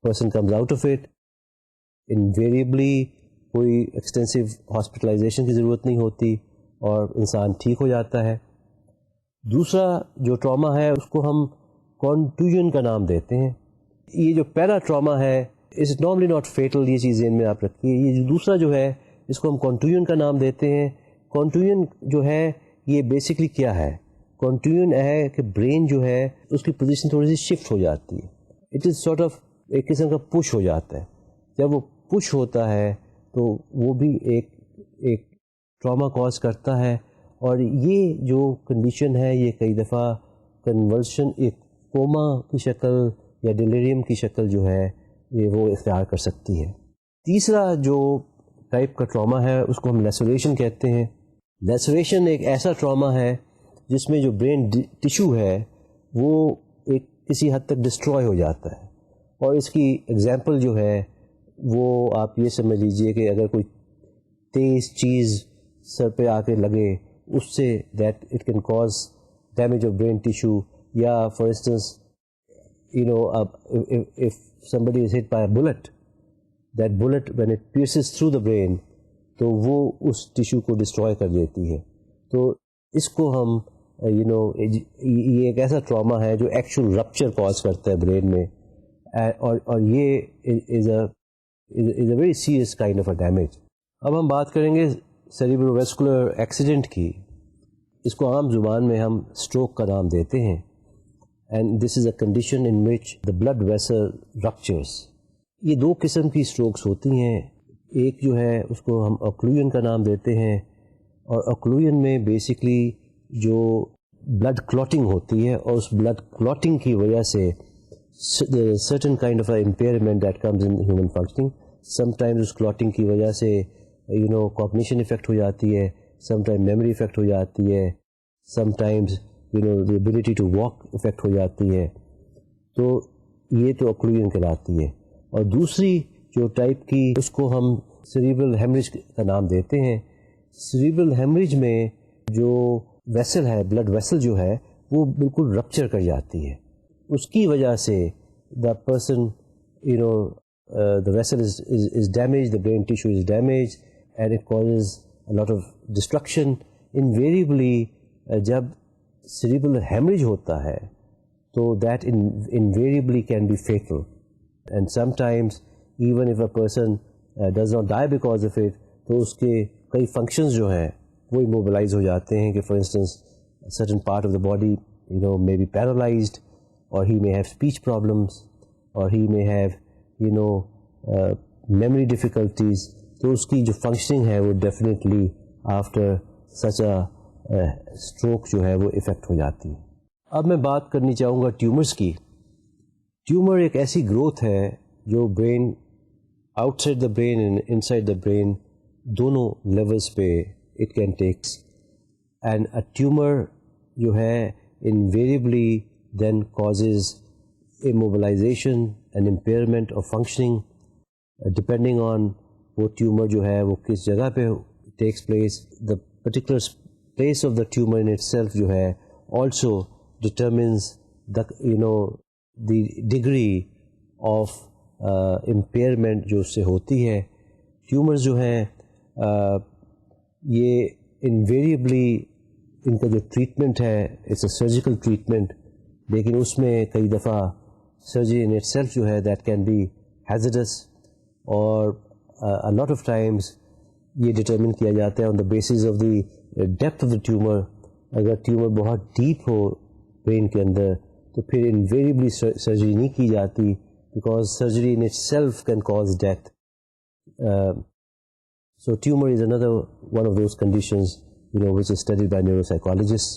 Speaker 1: person comes out of it. Invariably کوئی ایکسٹینسو ہاسپٹلائزیشن کی ضرورت نہیں ہوتی اور انسان ٹھیک ہو جاتا ہے. دوسرا جو ٹراما ہے اس کو ہم کنٹوژن کا نام دیتے ہیں. یہ جو پہلا ٹراما ہے از نارملی ناٹ فیٹل, یہ چیز ذہن میں آپ رکھیے. یہ جو دوسرا جو ہے اس کو ہم کنٹوژن کا نام دیتے ہیں. کنٹوژن جو ہے یہ بیسکلی کیا ہے؟ کنٹوژن ہے کہ برین جو ہے اس کی پوزیشن تھوڑی سی شفٹ ہو جاتی ہے. اٹ از سارٹ آف ایک قسم کا پش ہو جاتا ہے. جب وہ پش ہوتا ہے تو وہ بھی ایک ٹراما کاز کرتا ہے. اور یہ جو کنڈیشن ہے یہ کئی دفعہ کنورژن ایک کوما کی شکل یا ڈیلیریم کی شکل جو ہے یہ وہ اختیار کر سکتی ہے. تیسرا جو ٹائپ کا ٹراما ہے اس کو ہم لیسوریشن کہتے ہیں. لیسوریشن ایک ایسا ٹراما ہے جس میں جو برین ٹیشو ہے وہ ایک کسی حد تک ڈسٹروائے ہو جاتا ہے. اور اس کی ایگزامپل جو ہے وہ آپ یہ سمجھ لیجئے کہ اگر کوئی تیز چیز سر پہ آ کے لگے اس سے that it can cause damage of brain tissue. یا for instance if somebody is hit by a bullet, that bullet when it pierces through the brain تو وہ اس ٹیشو کو ڈسٹروائے کر دیتی ہے. تو اس کو ہم یہ ایک ایسا ٹراما ہے جو ایکچوئل رپچر کاز کرتا ہے برین میں. اور یہ is a very serious kind of a damage. اب ہم بات کریں گے سیریبرو ویسکولر ایکسیڈنٹ کی. اس کو عام زبان میں ہم اسٹروک کا نام دیتے ہیں. And this is a condition in which the blood vessel ruptures. یہ 2 قسم کی اسٹروکس ہوتی ہیں. ایک جو ہے اس کو ہم اوکلوژن کا نام دیتے ہیں. اور اوکلوژن میں بیسکلی جو بلڈ کلاٹنگ ہوتی ہے اور اس بلڈ کلاٹنگ کی وجہ سے certain kind of a impairment that comes in human functioning. sometimes اس کلاٹنگ کی وجہ سے cognition افیکٹ ہو جاتی ہے, sometimes memory افیکٹ ہو جاتی ہے, sometimes the ability to walk affect ہو جاتی ہے. تو یہ تو اوکلوژن کہلاتی ہے. اور دوسری جو ٹائپ کی اس کو ہم سیریبرل ہیمریج کا نام دیتے ہیں. سیریبرل ہیمریج میں جو ویسل ہے, بلڈ ویسل جو ہے وہ بالکل رپچر کر جاتی ہے. اس کی وجہ سے the person the vessel is damaged, the brain tissue is damaged, and it causes a lot of destruction. Invariably جب cerebral hemorrhage ہوتا ہے تو that invariably can be fatal, and sometimes even if a person does not die because of it, تو اس کے کئی functions جو ہیں وہ immobilize ہو جاتے ہیں کہ for instance a certain part of the body may be paralyzed, or he may have speech problems, or he may have memory difficulties. تو اس کی جو functioning ہے وہ definitely after such a stroke جو ہے وہ افیکٹ ہو جاتی ہے. اب میں بات کرنی چاہوں گا ٹیومرز کی. ٹیومر ایک ایسی گروتھ ہے جو brain outside the brain and inside the brain دونوں لیولس پہ it can takes. And a tumour جو ہے invariably then causes immobilization and impairment of functioning depending on وہ ٹیومر جو ہے وہ کس جگہ پہ takes place. The particular place of the tumor in itself جو ہے also determines the the degree of impairment جو اس سے ہوتی ہے. ٹیومرز جو ہیں یہ invariably ان کا جو ٹریٹمنٹ ہے اٹس اے سرجیکل ٹریٹمنٹ, لیکن اس میں کئی دفعہ سرجری ان اٹ سیلف جو ہے دیٹ کین بی ہیزڈس, اور a lot of times یہ ڈٹرمن کیا جاتا ہے on the basis of the depth of the tumour. اگر ٹیومر بہت ڈیپ ہو برین کے اندر تو پھر انویریبلی سرجری نہیں کی جاتی, because surgery in itself can cause death. So tumour is اندر one of those conditions which is studied by neuropsychologists.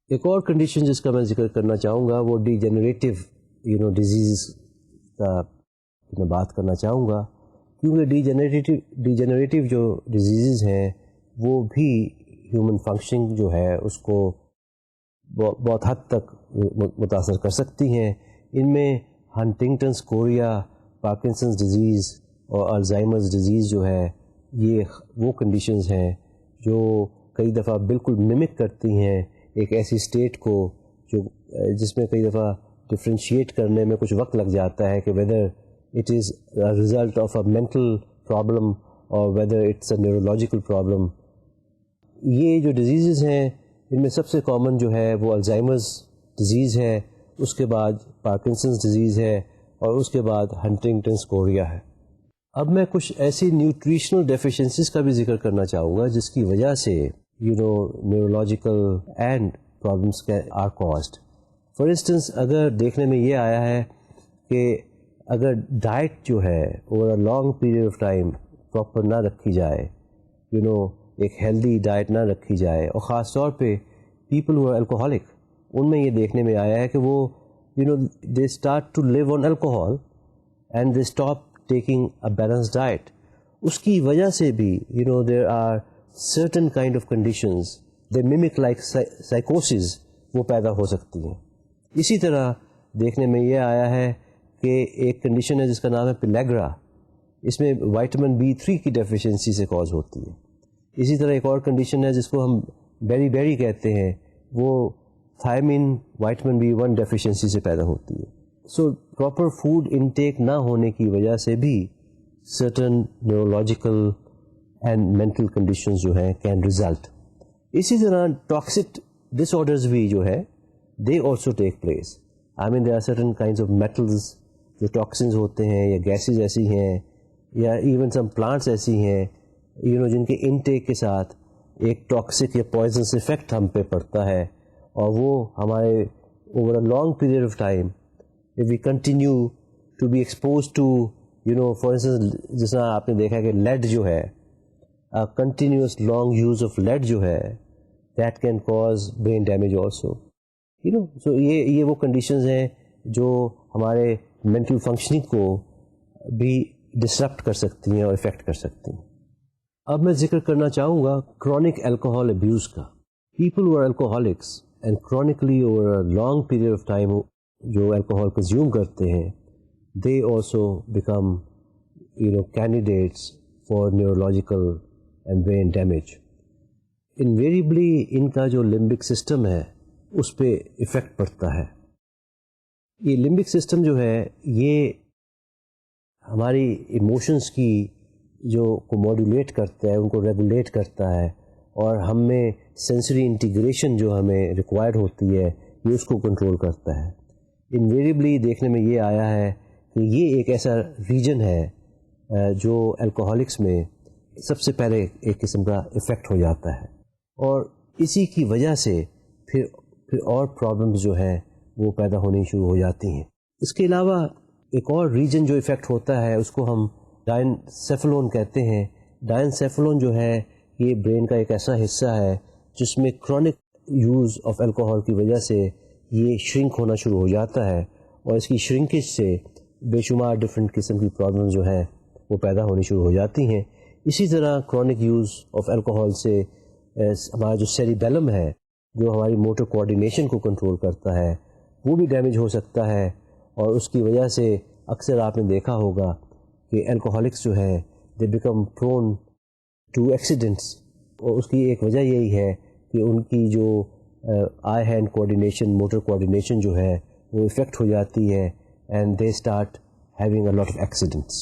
Speaker 1: ایک اور کنڈیشن جس کا میں ذکر کرنا چاہوں گا وہ ڈیجنریٹیو ڈیزیز کا میں بات کرنا چاہوں گا, کیونکہ ڈیجنریٹیو جو ڈیزیزز ہیں وہ بھی ہیومن فنکشننگ جو ہے اس کو بہت حد تک متاثر کر سکتی ہیں. ان میں ہنٹنگٹنس کوریا, پارکنسنس ڈیزیز اور الزائمرز ڈیزیز جو ہے یہ وہ کنڈیشنز ہیں جو کئی دفعہ بالکل ممک کرتی ہیں ایک ایسی اسٹیٹ کو جو جس میں کئی دفعہ ڈفرینشیٹ کرنے میں کچھ وقت لگ جاتا ہے کہ whether it is result of a mental problem اور whether it's a neurological problem. یہ جو ڈیزیزز ہیں ان میں سب سے کامن جو ہے وہ الزائمرز ڈیزیز ہے, اس کے بعد پارکنسنس ڈیزیز ہے, اور اس کے بعد ہنٹنگٹنس کوریا ہے. اب میں کچھ ایسی نیوٹریشنل ڈیفیشنسیز کا بھی ذکر کرنا چاہوں گا جس کی وجہ سے neurological and problems are caused. For instance اگر دیکھنے میں یہ آیا ہے کہ اگر ڈائٹ جو ہے over a long period of time proper نہ رکھی جائے, ایک ہیلدی ڈائٹ نہ رکھی جائے, اور خاص طور پہ پیپل ہو الکوہولک, ان میں یہ دیکھنے میں آیا ہے کہ وہ they start to live on alcohol and they stop taking a balance diet. اس کی وجہ سے بھی دیر آر certain kind of conditions they mimic like psychosis وہ پیدا ہو سکتی ہیں. اسی طرح دیکھنے میں یہ آیا ہے کہ ایک کنڈیشن ہے جس کا نام ہے پیلیگرا, اس میں وائٹامن B3 کی ڈیفیشنسی سے کاز ہوتی ہے. اسی طرح ایک اور کنڈیشن ہے جس کو ہم بیری کہتے ہیں, وہ تھائمین وائٹامن B1 ڈیفیشنسی سے پیدا ہوتی ہے. سو پراپر فوڈ انٹیک نہ ہونے کی وجہ سے بھی certain neurological and mental conditions جو ہیں کین ریزلٹ. اسی طرح ٹاکسک ڈس آرڈرز بھی جو ہے they also take place. I mean there are certain kinds of metals جو ٹاکسنز ہوتے ہیں یا گیسز ایسی ہیں یا ایون سم پلانٹس ایسی ہیں جن کے انٹیک کے ساتھ ایک ٹاکسک یا پوائزنس افیکٹ ہم پہ پڑتا ہے, اور وہ ہمارے over a long period of time if we continue to be expose to for instance جس طرح آپ نے دیکھا کہ لیڈ جو ہے continuous long use of lead جو ہے that can cause brain damage also. So یہ وہ کنڈیشنز ہیں جو ہمارے مینٹل فنکشننگ کو بھی ڈسرپٹ کر سکتی ہیں اور افیکٹ کر سکتی ہیں. اب میں ذکر کرنا چاہوں گا کرونک الکوہول ابیوز کا. People who are alcoholics and chronically over a long period of time جو الکوہول کنزیوم کرتے ہیں they also become candidates for neurological and brain damage. Invariably ان کا جو لمبک سسٹم ہے اس پہ افیکٹ پڑتا ہے. یہ لمبک سسٹم جو ہے یہ ہماری ایموشنس کی جو کو ماڈولیٹ کرتا ہے, ان کو ریگولیٹ کرتا ہے, اور ہم میں سینسری انٹیگریشن جو ہمیں ریکوائرڈ ہوتی ہے یہ اس کو کنٹرول کرتا ہے. انویریبلی دیکھنے میں یہ آیا ہے کہ یہ ایک ایسا ریجن ہے جو الکوہولکس میں سب سے پہلے ایک قسم کا افیکٹ ہو جاتا ہے, اور اسی کی وجہ سے پھر اور پرابلمز جو ہیں وہ پیدا ہونی شروع ہو جاتی ہیں. اس کے علاوہ ایک اور ریجن جو افیکٹ ہوتا ہے اس کو ہم ڈائنسیفلون کہتے ہیں. ڈائنسیفلون جو ہے یہ برین کا ایک ایسا حصہ ہے جس میں کرونک یوز آف الکوہول کی وجہ سے یہ شرنک ہونا شروع ہو جاتا ہے, اور اس کی شرنکیج سے بے شمار ڈفرینٹ قسم کی پرابلم جو ہیں وہ پیدا ہونی شروع ہو جاتی ہیں. اسی طرح کرونک یوز آف الکوہول سے ہمارا جو سیریبیلم ہے جو ہماری موٹر کوآرڈینیشن کو کنٹرول کرتا ہے وہ بھی ڈیمیج ہو سکتا ہے, اور اس کی وجہ سے اکثر آپ نے دیکھا ہوگا کہ الکوہولکس جو ہیں they become prone to accidents, اور اس کی ایک وجہ یہی ہے کہ ان کی جو eye hand coordination, motor coordination جو ہے وہ افیکٹ ہو جاتی ہے, and they start having a lot of accidents.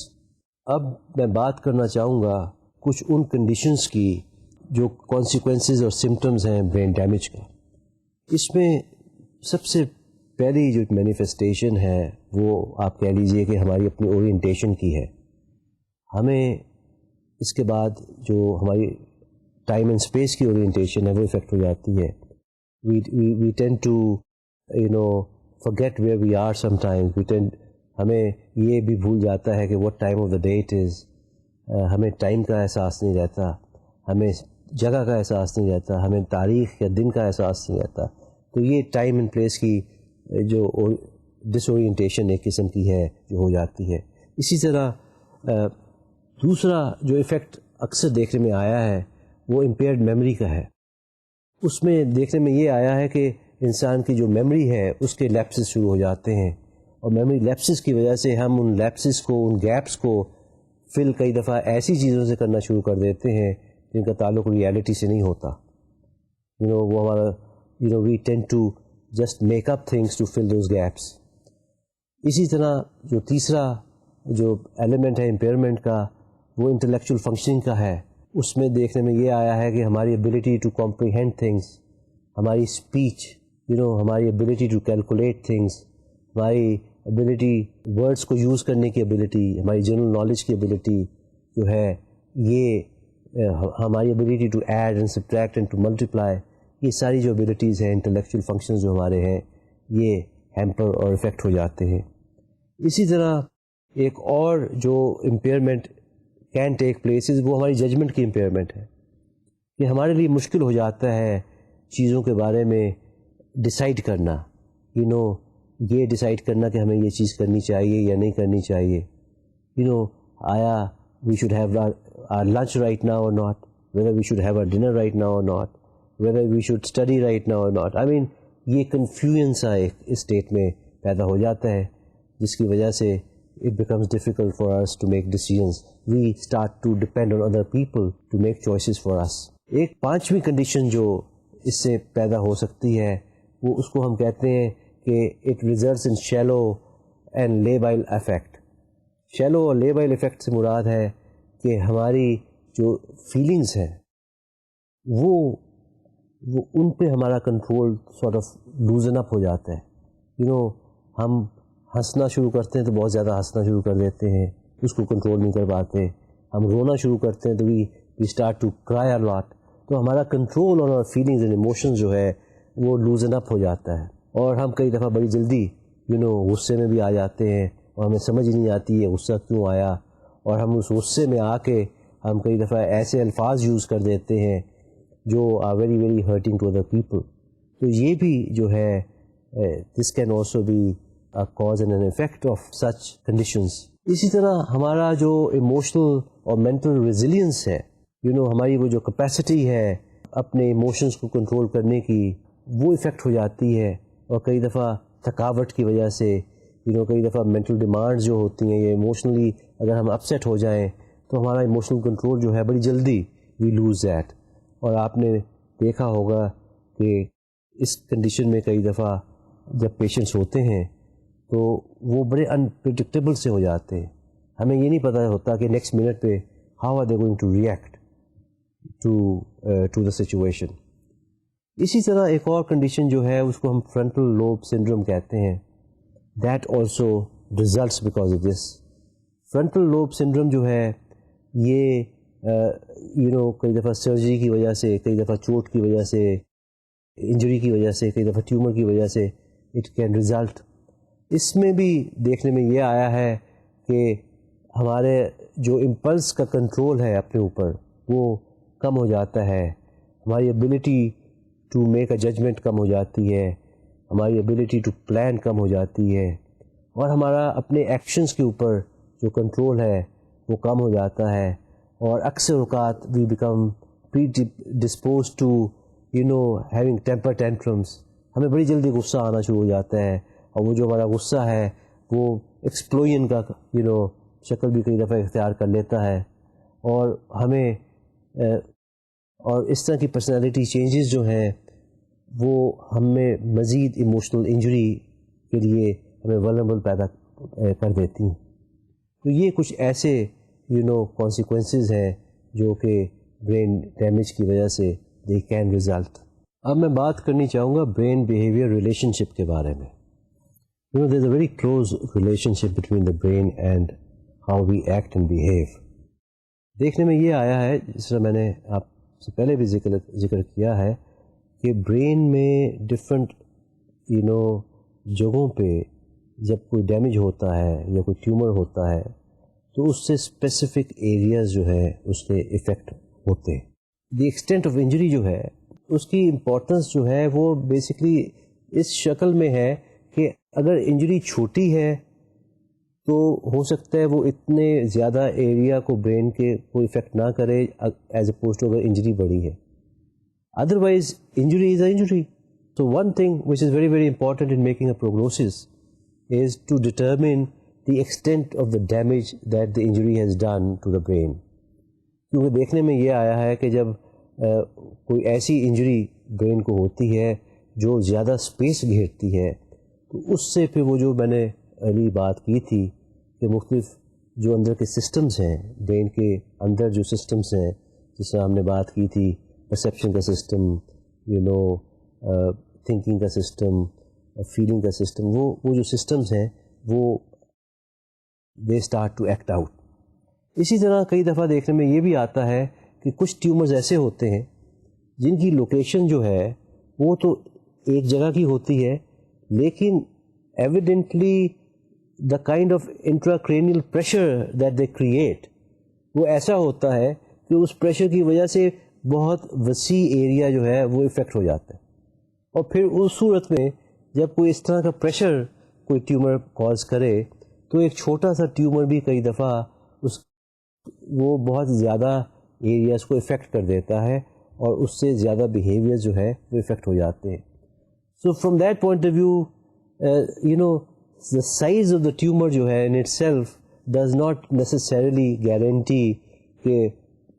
Speaker 1: اب میں بات کرنا چاہوں گا کچھ ان کنڈیشنز کی جو کانسیکوینسز اور سمٹمز ہیں برین ڈیمیج کا. اس میں سب سے پہلی جو مینیفیسٹیشن ہے وہ آپ کہہ لیجئے کہ ہماری اپنی اورینٹیشن کی ہے. ہمیں اس کے بعد جو ہماری ٹائم اینڈ اسپیس کی اورینٹیشن ہے وہ افیکٹ ہو جاتی ہے. We tend to forget where we are sometimes. ہمیں یہ بھی بھول جاتا ہے کہ what time of the day it is. ہمیں ٹائم کا احساس نہیں رہتا, ہمیں جگہ کا احساس نہیں رہتا, ہمیں تاریخ یا دن کا احساس نہیں رہتا. تو یہ ٹائم اینڈ پلیس کی جو ڈس اورینٹیشن ایک قسم کی ہے جو ہو جاتی ہے. اسی طرح دوسرا جو ایفیکٹ اکثر دیکھنے میں آیا ہے وہ امپیئرڈ میموری کا ہے. اس میں دیکھنے میں یہ آیا ہے کہ انسان کی جو میموری ہے اس کے لیپسز شروع ہو جاتے ہیں, اور میموری لیپسز کی وجہ سے ہم ان لیپسز کو, ان گیپس کو فل کئی دفعہ ایسی چیزوں سے کرنا شروع کر دیتے ہیں جن کا تعلق ریالٹی سے نہیں ہوتا. وہ ہمارا we tend to just make up things to fill those gaps. اسی طرح جو تیسرا جو ایلیمنٹ ہے امپیئرمنٹ کا وہ انٹلیکچوئل فنکشننگ کا ہے. اس میں دیکھنے میں یہ آیا ہے کہ ہماری ایبلٹی ٹو کمپریہینڈ تھنگس, ہماری اسپیچ, ہماری ایبلٹی ٹو کیلکولیٹ تھنگس, ہماری ایبلٹی ورڈس کو یوز کرنے کی ایبلٹی, ہماری جنرل نالج کی ایبلٹی جو ہے, یہ ہماری ability to add and subtract and to multiply, یہ ساری جو ایبلٹیز ہیں انٹلیکچوئل فنکشنز جو ہمارے ہیں یہ ہیمپر اور افیکٹ ہو جاتے ہیں. اسی طرح ایک اور جو امپیئرمنٹ کین ٹیک پلیسز وہ ہماری ججمنٹ کی امپیئرمنٹ ہے, کہ ہمارے لیے مشکل ہو جاتا ہے چیزوں کے بارے میں ڈیسائیڈ کرنا, یہ ڈیسائیڈ کرنا کہ ہمیں یہ چیز کرنی چاہیے یا نہیں کرنی چاہیے. آیا we should have our lunch right now or not, whether we should have our dinner right now or not, whether we should study right now or not. یہ کنفیوژن سا ایک اسٹیٹ میں پیدا ہو جاتا ہے جس کی وجہ سے it becomes difficult for us to make decisions. We start to depend on other people to make choices for us. ایک پانچویں کنڈیشن جو اس سے پیدا ہو سکتی ہے وہ اس کو ہم کہتے ہیں کہ it results in shallow and labile effect. shallow اور labile effect سے مراد ہے کہ ہماری جو فیلنگز ہیں وہ ان پہ ہمارا control sort of loosen up ہو جاتا ہے. ہم ہنسنا شروع کرتے ہیں تو بہت زیادہ ہنسنا شروع کر دیتے ہیں, اس کو کنٹرول نہیں کر پاتے. ہم رونا شروع کرتے ہیں تو وی اسٹارٹ ٹو کرائی اے لاٹ. تو ہمارا کنٹرول اور فیلنگز اینڈ ایموشنز جو ہے وہ لوزن اپ ہو جاتا ہے, اور ہم کئی دفعہ بڑی جلدی غصے میں بھی آ جاتے ہیں, اور ہمیں سمجھ نہیں آتی ہے غصہ کیوں آیا, اور ہم اس غصے میں آ کے ہم کئی دفعہ ایسے الفاظ یوز کر دیتے ہیں جو are very very hurting to other people. تو یہ بھی جو ہے this can also be cause and an effect of such conditions. اسی طرح ہمارا جو ایموشنل اور مینٹل ریزیلینس ہے, ہماری وہ جو کیپیسٹی ہے اپنے ایموشنس کو کنٹرول کرنے کی, وہ افیکٹ ہو جاتی ہے. اور کئی دفعہ تھکاوٹ کی وجہ سے کئی دفعہ مینٹل ڈیمانڈز جو ہوتی ہیں یا ایموشنلی اگر ہم اپسیٹ ہو جائیں تو ہمارا ایموشنل کنٹرول جو ہے بڑی جلدی وی لوز دیٹ. اور آپ نے دیکھا ہوگا کہ اس کنڈیشن میں کئی دفعہ جب پیشنٹس ہوتے ہیں تو وہ بڑے انپریڈکٹیبل سے ہو جاتے ہیں. ہمیں یہ نہیں پتہ ہوتا کہ نیکسٹ منٹ پہ how are they going to react to the situation. اسی طرح ایک اور کنڈیشن جو ہے اس کو ہم فرنٹل لوب سنڈروم کہتے ہیں. That also results because of this. Frontal lobe syndrome جو ہے یہ کئی دفعہ سرجری کی وجہ سے, کئی دفعہ چوٹ کی وجہ سے, انجری کی وجہ سے, کئی دفعہ ٹیومر کی وجہ سے اٹ کین ریزلٹ. اس میں بھی دیکھنے میں یہ آیا ہے کہ ہمارے جو امپلس کا کنٹرول ہے اپنے اوپر وہ کم ہو جاتا ہے, ہماری ability to make a judgement کم ہو جاتی ہے, ہماری ایبلٹی ٹو پلان کم ہو جاتی ہے, اور ہمارا اپنے ایکشنز کے اوپر جو کنٹرول ہے وہ کم ہو جاتا ہے. اور اکثر اوقات we become predispose to having temper tantrums. ہمیں بڑی جلدی غصہ آنا شروع ہو جاتا ہے, اور وہ جو ہمارا غصہ ہے وہ ایکسپلوژن کا شکل بھی کئی دفعہ اختیار کر لیتا ہے, اور ہمیں اور اس طرح کی پرسنالٹی چینجز جو ہیں وہ ہمیں مزید ایموشنل انجری کے لیے ہمیں ولنریبل پیدا کر دیتی ہیں. تو یہ کچھ ایسے کانسیکوینسز ہیں جو کہ برین ڈیمیج کی وجہ سے دے کین ریزلٹ. اب میں بات کرنی چاہوں گا برین بیہیویئر ریلیشن شپ کے بارے میں. There is a very close relationship between the brain and how we act and behave. دیکھنے میں یہ آیا ہے, جس طرح میں نے آپ سے پہلے بھی ذکر کیا ہے, کہ برین میں ڈفرینٹ جگہوں پہ جب کوئی ڈیمیج ہوتا ہے یا کوئی ٹیومر ہوتا ہے تو اس سے اسپیسیفک ایریاز جو ہے اس کے افیکٹ ہوتے ہیں. دی ایکسٹینٹ آف انجری جو ہے اس کی امپورٹنس جو ہے وہ بیسکلی اس شکل میں ہے کہ اگر انجری چھوٹی ہے تو ہو سکتا ہے وہ اتنے زیادہ ایریا کو برین کے کوئی افیکٹ نہ کرے ایز اپوز ٹو اگر انجری بڑی ہے. Otherwise injury is a injury. So one thing which is very very important in making a prognosis is to determine the extent of the damage that the injury has done to the brain. کیونکہ دیکھنے میں یہ آیا ہے کہ جب کوئی ایسی انجری برین کو ہوتی ہے جو زیادہ اسپیس گھیرتی ہے تو اس سے پھر وہ جو میں نے ابھی بات کی تھی کہ مختلف جو اندر کے سسٹمز ہیں, برین کے اندر جو سسٹمز ہیں, جس طرح ہم نے بات کی تھی پرسیپشن کا سسٹم, تھنکنگ کا سسٹم, فیلنگ کا سسٹم, وہ جو سسٹمز ہیں وہ they start to act out. اسی طرح کئی دفعہ دیکھنے میں یہ بھی آتا ہے کہ کچھ ٹیومرز ایسے ہوتے ہیں جن کی لوکیشن جو ہے وہ تو ایک جگہ کی ہوتی ہے, لیکن evidently the kind of intracranial pressure that they create وہ ایسا ہوتا ہے کہ اس پریشر کی وجہ سے بہت وسیع ایریا جو ہے وہ افیکٹ ہو جاتا ہے. اور پھر اس صورت میں جب کوئی اس طرح کا پریشر کوئی ٹیومر کاز کرے تو ایک چھوٹا سا ٹیومر بھی کئی دفعہ وہ بہت زیادہ ایریاز کو افیکٹ کر دیتا ہے اور اس سے زیادہ بیہیویئر جو ہے وہ افیکٹ ہو جاتے ہیں. So from that point of view the size of the tumor جو ہے in itself does not necessarily guarantee کہ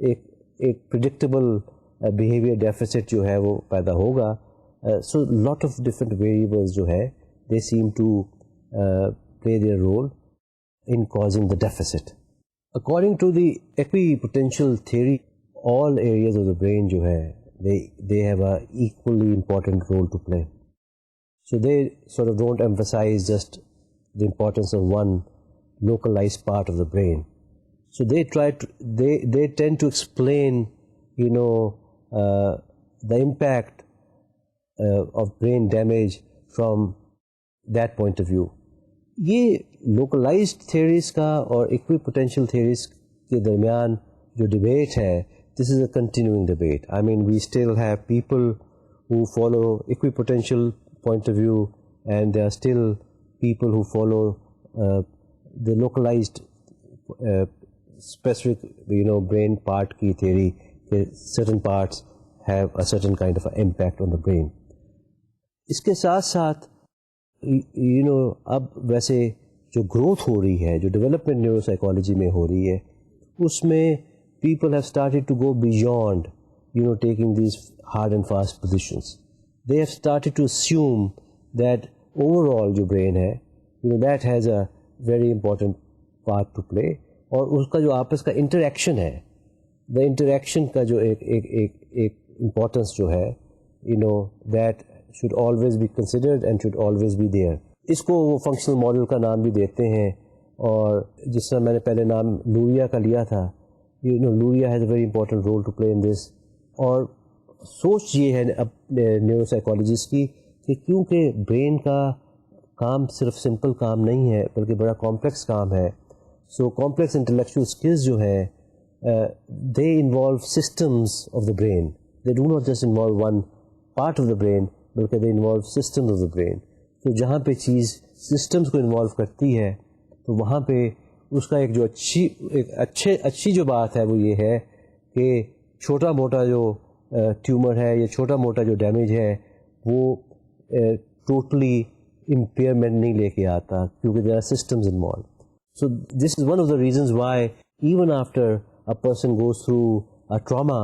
Speaker 1: ایک predictable behavior deficit جو ہے وہ پیدا ہوگا. So lot of different variables جو ہے they seem to play their role in causing the deficit. According to the equipotential theory, all areas of the brain جو ہے they have a equally important role to play. So they sort of don't emphasize just the importance of one localized part of the brain. So they tend to explain, the impact of brain damage from that point of view. یہ localized theories کا اور equipotential theories کے درمیان جو debate ہے, this is a continuing debate. I mean, we still have people who follow equipotential point of view, and there are still people who follow the localized specific brain part کی theory کہ certain parts have a certain kind of impact on the brain. اس کے ساتھ ساتھ اب ویسے جو growth ہو رہی ہے, جو ڈیولپمنٹ نیورو سائیکالوجی میں ہو رہی ہے, اس میں people have started to go beyond taking these hard and fast positions. They have started to assume that overall جو برین ہے that has a very important part to play, اور اس کا جو آپس کا انٹریکشن ہے دا انٹریکشن کا جو ایک امپورٹنس جو ہے that should always be considered and should always be there. اس کو وہ فنکشنل ماڈل کا نام بھی دیتے ہیں, اور جس طرح میں نے پہلے نام لوریا کا لیا تھا, Luria has a very important role to play in this. اور سوچ یہ ہے اپنے نیورو سائیکالوجسٹ کی کہ کیونکہ برین کا کام صرف سمپل کام نہیں ہے بلکہ بڑا کمپلیکس کام ہے. سو کمپلیکس انٹلیکچوئل اسکلز جو ہے they involve systems of the brain. They do not just involve one part of the brain بلکہ they involve systems of the brain. تو جہاں پہ چیز سسٹمز کو انوالو کرتی ہے تو وہاں پہ اس کا ایک جو اچھی جو بات ہے وہ یہ ہے کہ چھوٹا موٹا جو ٹیومر ہے یا چھوٹا موٹا جو ڈیمیج ہے وہ ٹوٹلی امپیئرمنٹ نہیں لے کے آتا کیونکہ there are systems involve. So this is one of the reasons why even after a person goes through a trauma,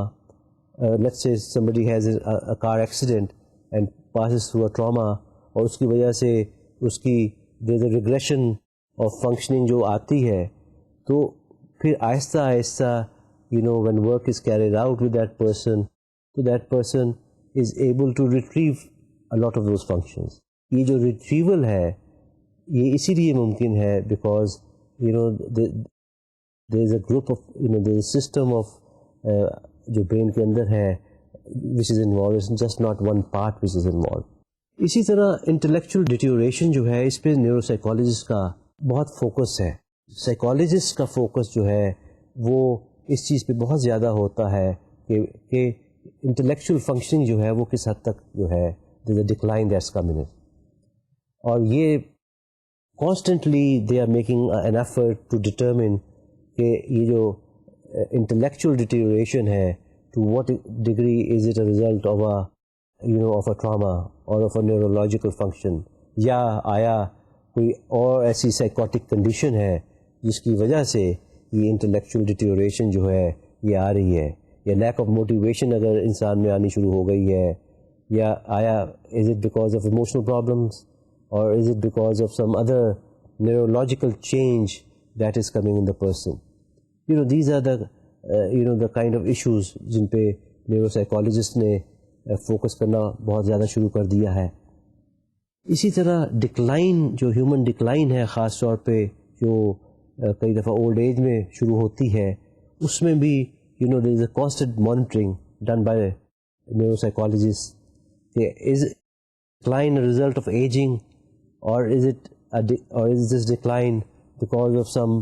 Speaker 1: let's say somebody has a car accident and passes through a trauma, اور اس کی وجہ سے اس کی there is a regression of functioning جو آتی ہے, تو پھر آہستہ آہستہ when work is carried out with that person, so that person is able to retrieve a lot of those functions. یہ جو ریٹریول ہے یہ اسی لیے ممکن ہے because there is a group of there is a system of جو brain کے اندر ہے which is involved, it's just not one part which is involved. اسی طرح انٹلیکچوئل ڈیٹیوریشن جو ہے اس پہ نیورو سائیکالوجسٹ کا بہت فوکس ہے. سائیکالوجسٹ کا فوکس جو ہے وہ اس چیز پہ بہت زیادہ ہوتا ہے کہ انٹلیکچوئل فنکشننگ جو ہے وہ کس حد تک جو ہے there is a decline that's coming in. اور یہ constantly they are making an effort to determine کہ یہ جو انٹلیکچوئل ڈیٹیوریشن ہے to what degree is it a result of of a trauma اور آف اے نیورولوجیکل فنکشن, یا آیا کوئی اور ایسی سائیکوٹک کنڈیشن ہے جس کی وجہ سے یہ انٹلیکچوئل ڈیٹیوریشن جو ہے یہ آ رہی ہے, یا لیک آف موٹیویشن اگر انسان میں آنی شروع ہو گئی ہے, یا آیا is it because of emotional problems or is it because of some other neurological change that is coming in the person. These are the the kind of issues جن پہ نیوروسائیکالوجسٹ نے فوکس کرنا بہت زیادہ شروع کر دیا ہے. اسی طرح ڈکلائن جو ہیومن ڈکلائن ہے خاص طور پہ جو کئی دفعہ اولڈ ایج میں شروع ہوتی ہے, اس میں بھی there is a constant monitoring done by neuropsychologists. Is decline a result of aging, or is this decline because of some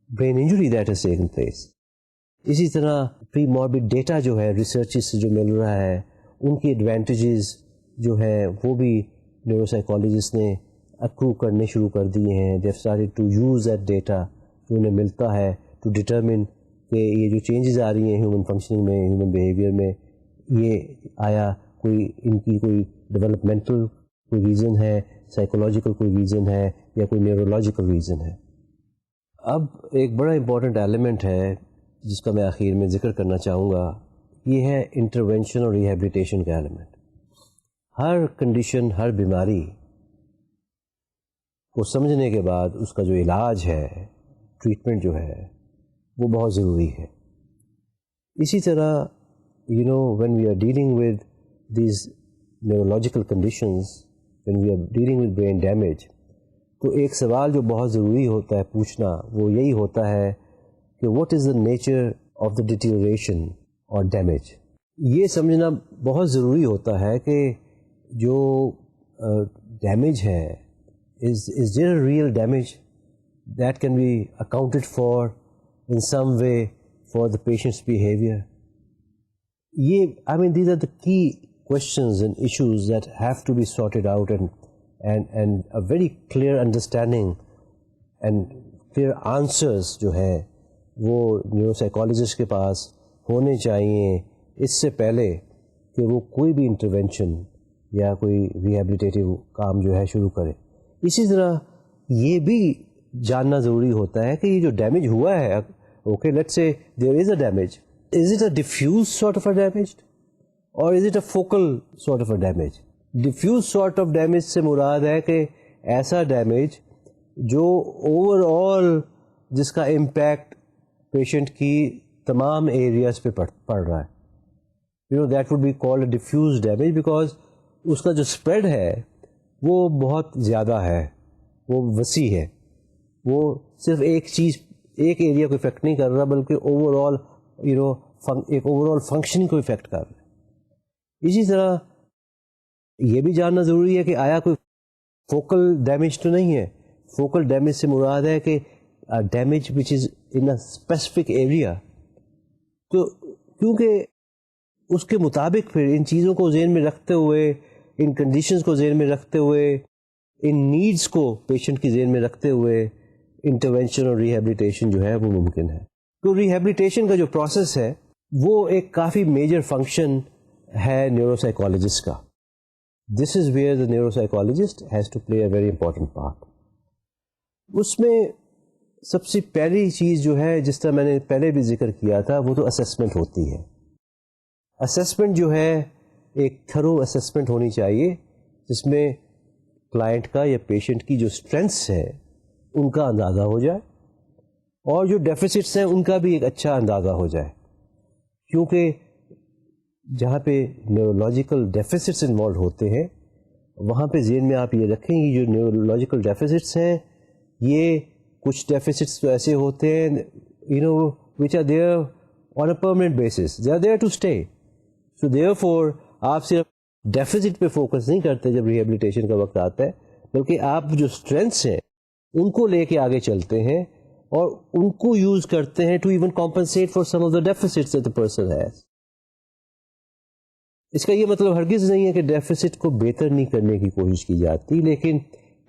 Speaker 1: brain injury that has taken place. اسی طرح پری ماربڈ ڈیٹا جو ہے ریسرچز سے جو مل رہا ہے ان کی ایڈوانٹیجز جو ہے وہ بھی نیورو سائیکالوجسٹ نے اکرو کرنے شروع کر دیے ہیں. They have started to use that data جو انہیں ملتا ہے ٹو ڈٹرمن کہ یہ جو چینجز آ رہی ہیں ہیومن فنکشننگ میں, ہیومن بیہیویئر میں, یہ آیا کوئی ان کی کوئی ڈیولپمنٹل کوئی ریزن ہے, سائیکولوجیکل کوئی ریزن ہے, یا کوئی نیورولوجیکل ریزن ہے. اب ایک بڑا امپورٹنٹ ایلیمنٹ ہے جس کا میں آخر میں ذکر کرنا چاہوں گا, یہ ہے انٹروینشن اور ریہیبلیٹیشن کا ایلیمنٹ. ہر کنڈیشن, ہر بیماری کو سمجھنے کے بعد اس کا جو علاج ہے, ٹریٹمنٹ جو ہے وہ بہت ضروری ہے. اسی طرح when we are dealing with these neurological conditions, when we are dealing with brain damage, تو ایک سوال جو بہت ضروری ہوتا ہے پوچھنا وہ یہی ہوتا ہے کہ what is the nature of the deterioration or damage. یہ سمجھنا بہت ضروری ہوتا ہے کہ جو ڈیمیج ہے is there a real damage that can be accounted for in some way for the patient's behavior. These are the key questions and issues that have to be sorted out, and a very clear understanding and clear answers جو ہیں وہ neuro psychologist کے پاس ہونے چاہیے اس سے پہلے کہ وہ کوئی بھی انٹروینشن یا کوئی ریہیبلیٹیٹیو کام جو ہے شروع کرے. اسی طرح یہ بھی جاننا ضروری ہوتا ہے کہ یہ جو ڈیمیج ہوا ہے, okay let's say there is a damage, is it a diffuse sort of a damage or is it a focal sort of a damage? Diffuse sort of damage سے مراد ہے کہ ایسا ڈیمیج جو اوور آل جس کا impact patient کی تمام areas پہ پڑ رہا ہے. That would be called diffuse damage, because اس کا جو اسپریڈ ہے وہ بہت زیادہ ہے, وہ وسیع ہے, وہ صرف ایک ایریا کو افیکٹ نہیں کر رہا بلکہ اوور آل ایک اوور آل فنکشننگ کو افیکٹ کر رہا ہے. اسی طرح یہ بھی جاننا ضروری ہے کہ آیا کوئی فوکل ڈیمیج تو نہیں ہے. فوکل ڈیمیج سے مراد ہے کہ damage which is in a specific area. تو کیونکہ اس کے مطابق پھر ان چیزوں کو ذہن میں رکھتے ہوئے, ان کنڈیشنز کو ذہن میں رکھتے ہوئے, ان نیڈز کو پیشنٹ کی ذہن میں رکھتے ہوئے انٹرونشن اور ریہیبلیٹیشن جو ہے وہ ممکن ہے. تو ریہیبلیٹیشن کا جو پروسیس ہے وہ ایک کافی میجر فنکشن ہے نیورو سائیکالوجسٹ کا. This is where the neuro psychologist has to play a very important part. اس میں سب سے پہلی چیز جو ہے, جس طرح میں نے پہلے بھی ذکر کیا تھا, وہ تو اسیسمنٹ ہوتی ہے. اسیسمنٹ جو ہے ایک تھرو اسیسمنٹ ہونی چاہیے جس میں کلائنٹ کا یا پیشنٹ کی جو اسٹرینتھس ہیں ان کا اندازہ ہو جائے اور جو ڈیفیسٹس ہیں ان کا بھی ایک اچھا اندازہ ہو جائے. کیونکہ جہاں پہ نیورولوجیکل ڈیفیسٹس انوالو ہوتے ہیں وہاں پہ ذہن میں آپ یہ رکھیں کہ جو نیورولوجیکل ڈیفیسٹس ہیں یہ کچھ ڈیفیسٹس تو ایسے ہوتے ہیں which are there on a permanent basis, they are there to stay. So therefore آپ صرف ڈیفیسٹ پہ فوکس نہیں کرتے جب ریہیبلیٹیشن کا وقت آتا ہے, بلکہ آپ جو اسٹرینتھس ہیں ان کو لے کے آگے چلتے ہیں اور ان کو یوز کرتے ہیں to even compensate for some of the deficits that the person has. اس کا یہ مطلب ہرگز نہیں ہے کہ ڈیفیسٹ کو بہتر نہیں کرنے کی کوشش کی جاتی, لیکن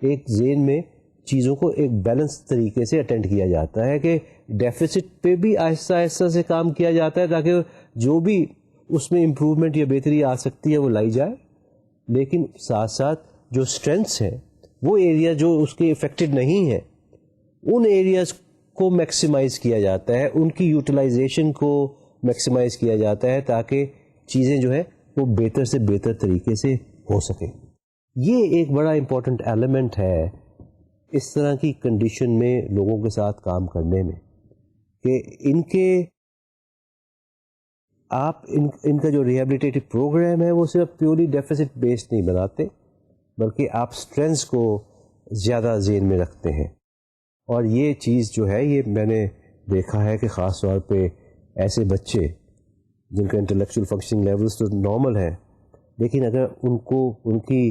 Speaker 1: ایک ذہن میں چیزوں کو ایک بیلنس طریقے سے اٹینڈ کیا جاتا ہے کہ ڈیفیسٹ پہ بھی آہستہ آہستہ سے کام کیا جاتا ہے تاکہ جو بھی اس میں امپروومنٹ یا بہتری آ سکتی ہے وہ لائی جائے, لیکن ساتھ ساتھ جو اسٹرینتھس ہیں وہ ایریا جو اس کے افیکٹڈ نہیں ہیں ان ایریاز کو میکسیمائز کیا جاتا ہے, ان کی یوٹیلائزیشن کو میکسیمائز کیا جاتا ہے تاکہ چیزیں جو ہے وہ بہتر سے بہتر طریقے سے ہو سکیں. یہ ایک بڑا امپورٹنٹ ایلیمنٹ ہے اس طرح کی کنڈیشن میں لوگوں کے ساتھ کام کرنے میں کہ آپ ان کا جو ریہیبلیٹیٹو پروگرام ہے وہ صرف پیورلی ڈیفیسٹ بیسڈ نہیں بناتے بلکہ آپ اسٹرینتھس کو زیادہ ذہن میں رکھتے ہیں. اور یہ چیز جو ہے یہ میں نے دیکھا ہے کہ خاص طور پہ ایسے بچے جن کا انٹلیکچوئل فنکشننگ لیولس تو نارمل ہے لیکن اگر ان کی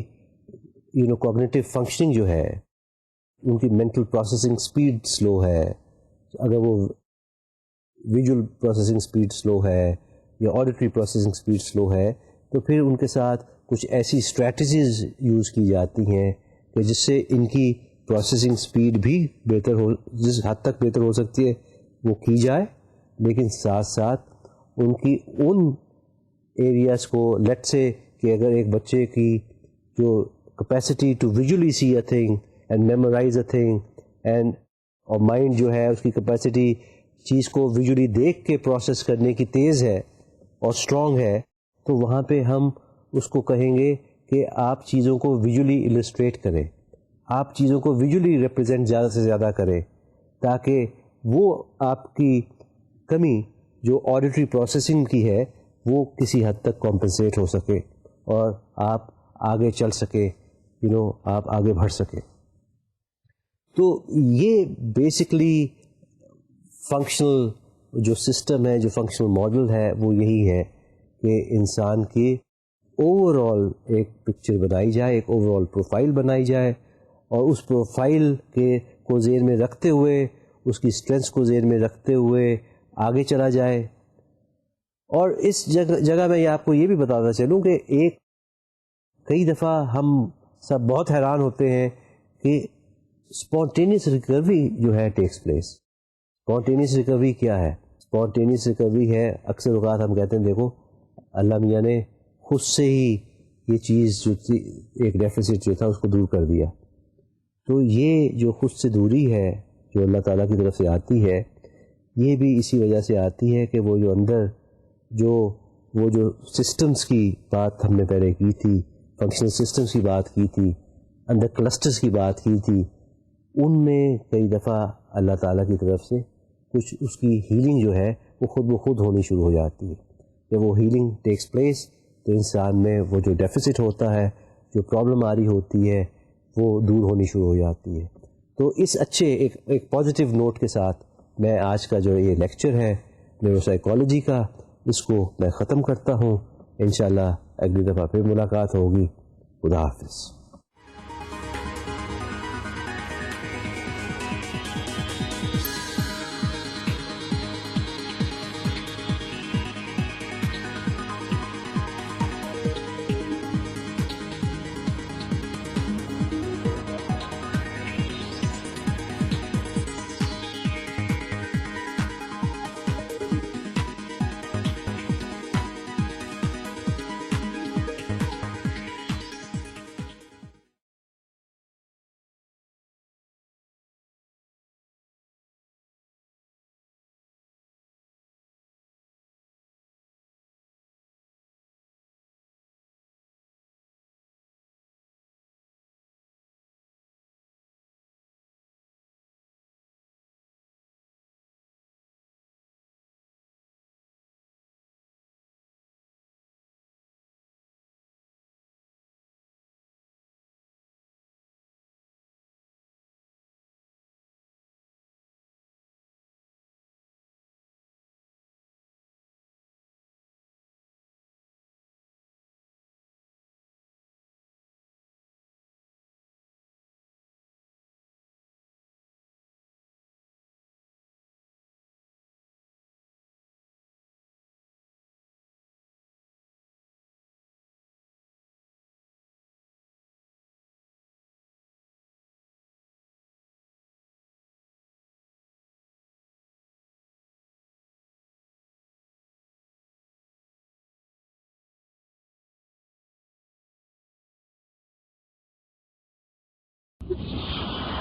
Speaker 1: کوگنیٹو فنکشننگ جو ہے, ان کی مینٹل پروسیسنگ سپیڈ سلو ہے, اگر وہ ویژول پروسیسنگ سپیڈ سلو ہے یا آڈیٹری پروسیسنگ سپیڈ سلو ہے, تو پھر ان کے ساتھ کچھ ایسی اسٹریٹجیز یوز کی جاتی ہیں کہ جس سے ان کی پروسیسنگ سپیڈ بھی بہتر ہو, جس حد تک بہتر ہو سکتی ہے وہ کی جائے, لیکن ساتھ ساتھ ان کی ان ایریاز کو لیٹ سے کہ اگر ایک بچے کی جو capacity to visually see a thing and memorise a thing and اور مائنڈ جو ہے اس کی کیپیسٹی چیز کو ویژولی دیکھ کے پروسیس کرنے کی تیز ہے اور اسٹرانگ ہے, تو وہاں پہ ہم اس کو کہیں گے کہ آپ چیزوں کو ویژولی السٹریٹ کریں, آپ چیزوں کو ویژولی ریپرزینٹ زیادہ سے زیادہ کریں تاکہ وہ آپ کی کمی جو آڈیٹری پروسیسنگ کی ہے وہ کسی حد تک کمپنسیٹ ہو سکے اور آپ آگے چل سکے, آپ آگے بڑھ سکے. تو یہ بیسکلی فنکشنل جو سسٹم ہے, جو فنکشنل ماڈل ہے وہ یہی ہے کہ انسان کی اوور آل ایک پکچر بنائی جائے, ایک اوور آل پروفائل بنائی جائے اور اس پروفائل کو ذہن میں رکھتے ہوئے, اس کی اسٹرینتھس کو ذہن میں رکھتے ہوئے آگے چلا جائے. اور اس جگہ میں آپ کو یہ بھی بتاتا چلوں کہ کئی دفعہ ہم سب بہت حیران ہوتے ہیں کہ اسپونٹینیس ریکوری جو ہے ٹیکس پلیس. اسپونٹینیس ریکوری کیا ہے؟ اسپونٹینیس ریکوری ہے اکثر اوقات ہم کہتے ہیں دیکھو اللہ میاں نے خود سے ہی یہ چیز جو تھی, ایک ڈیفیسٹ جو تھا اس کو دور کر دیا. تو یہ جو خود سے دوری ہے جو اللہ تعالیٰ کی طرف سے آتی ہے, یہ بھی اسی وجہ سے آتی ہے کہ وہ جو اندر وہ جو سسٹمز کی بات ہم نے پہلے کی تھی, فنکشنل سسٹمز کی بات کی تھی, اندر کلسٹرز کی بات کی تھی, ان میں کئی دفعہ اللہ تعالیٰ کی طرف سے کچھ اس کی ہیلنگ جو ہے وہ خود بخود ہونی شروع ہو جاتی ہے. جب وہ ہیلنگ ٹیکس پلیس تو انسان میں وہ جو ڈیفیسٹ ہوتا ہے, جو پرابلم آ رہی ہوتی ہے, وہ دور ہونی شروع ہو جاتی ہے. تو اس اچھے ایک پازیٹیو نوٹ کے ساتھ میں آج کا جو یہ لیکچر ہے نیورو سائیکالوجی کا, اس کو میں ختم کرتا ہوں. انشاءاللہ اگلی دفعہ پھر ملاقات ہوگی. خدا حافظ.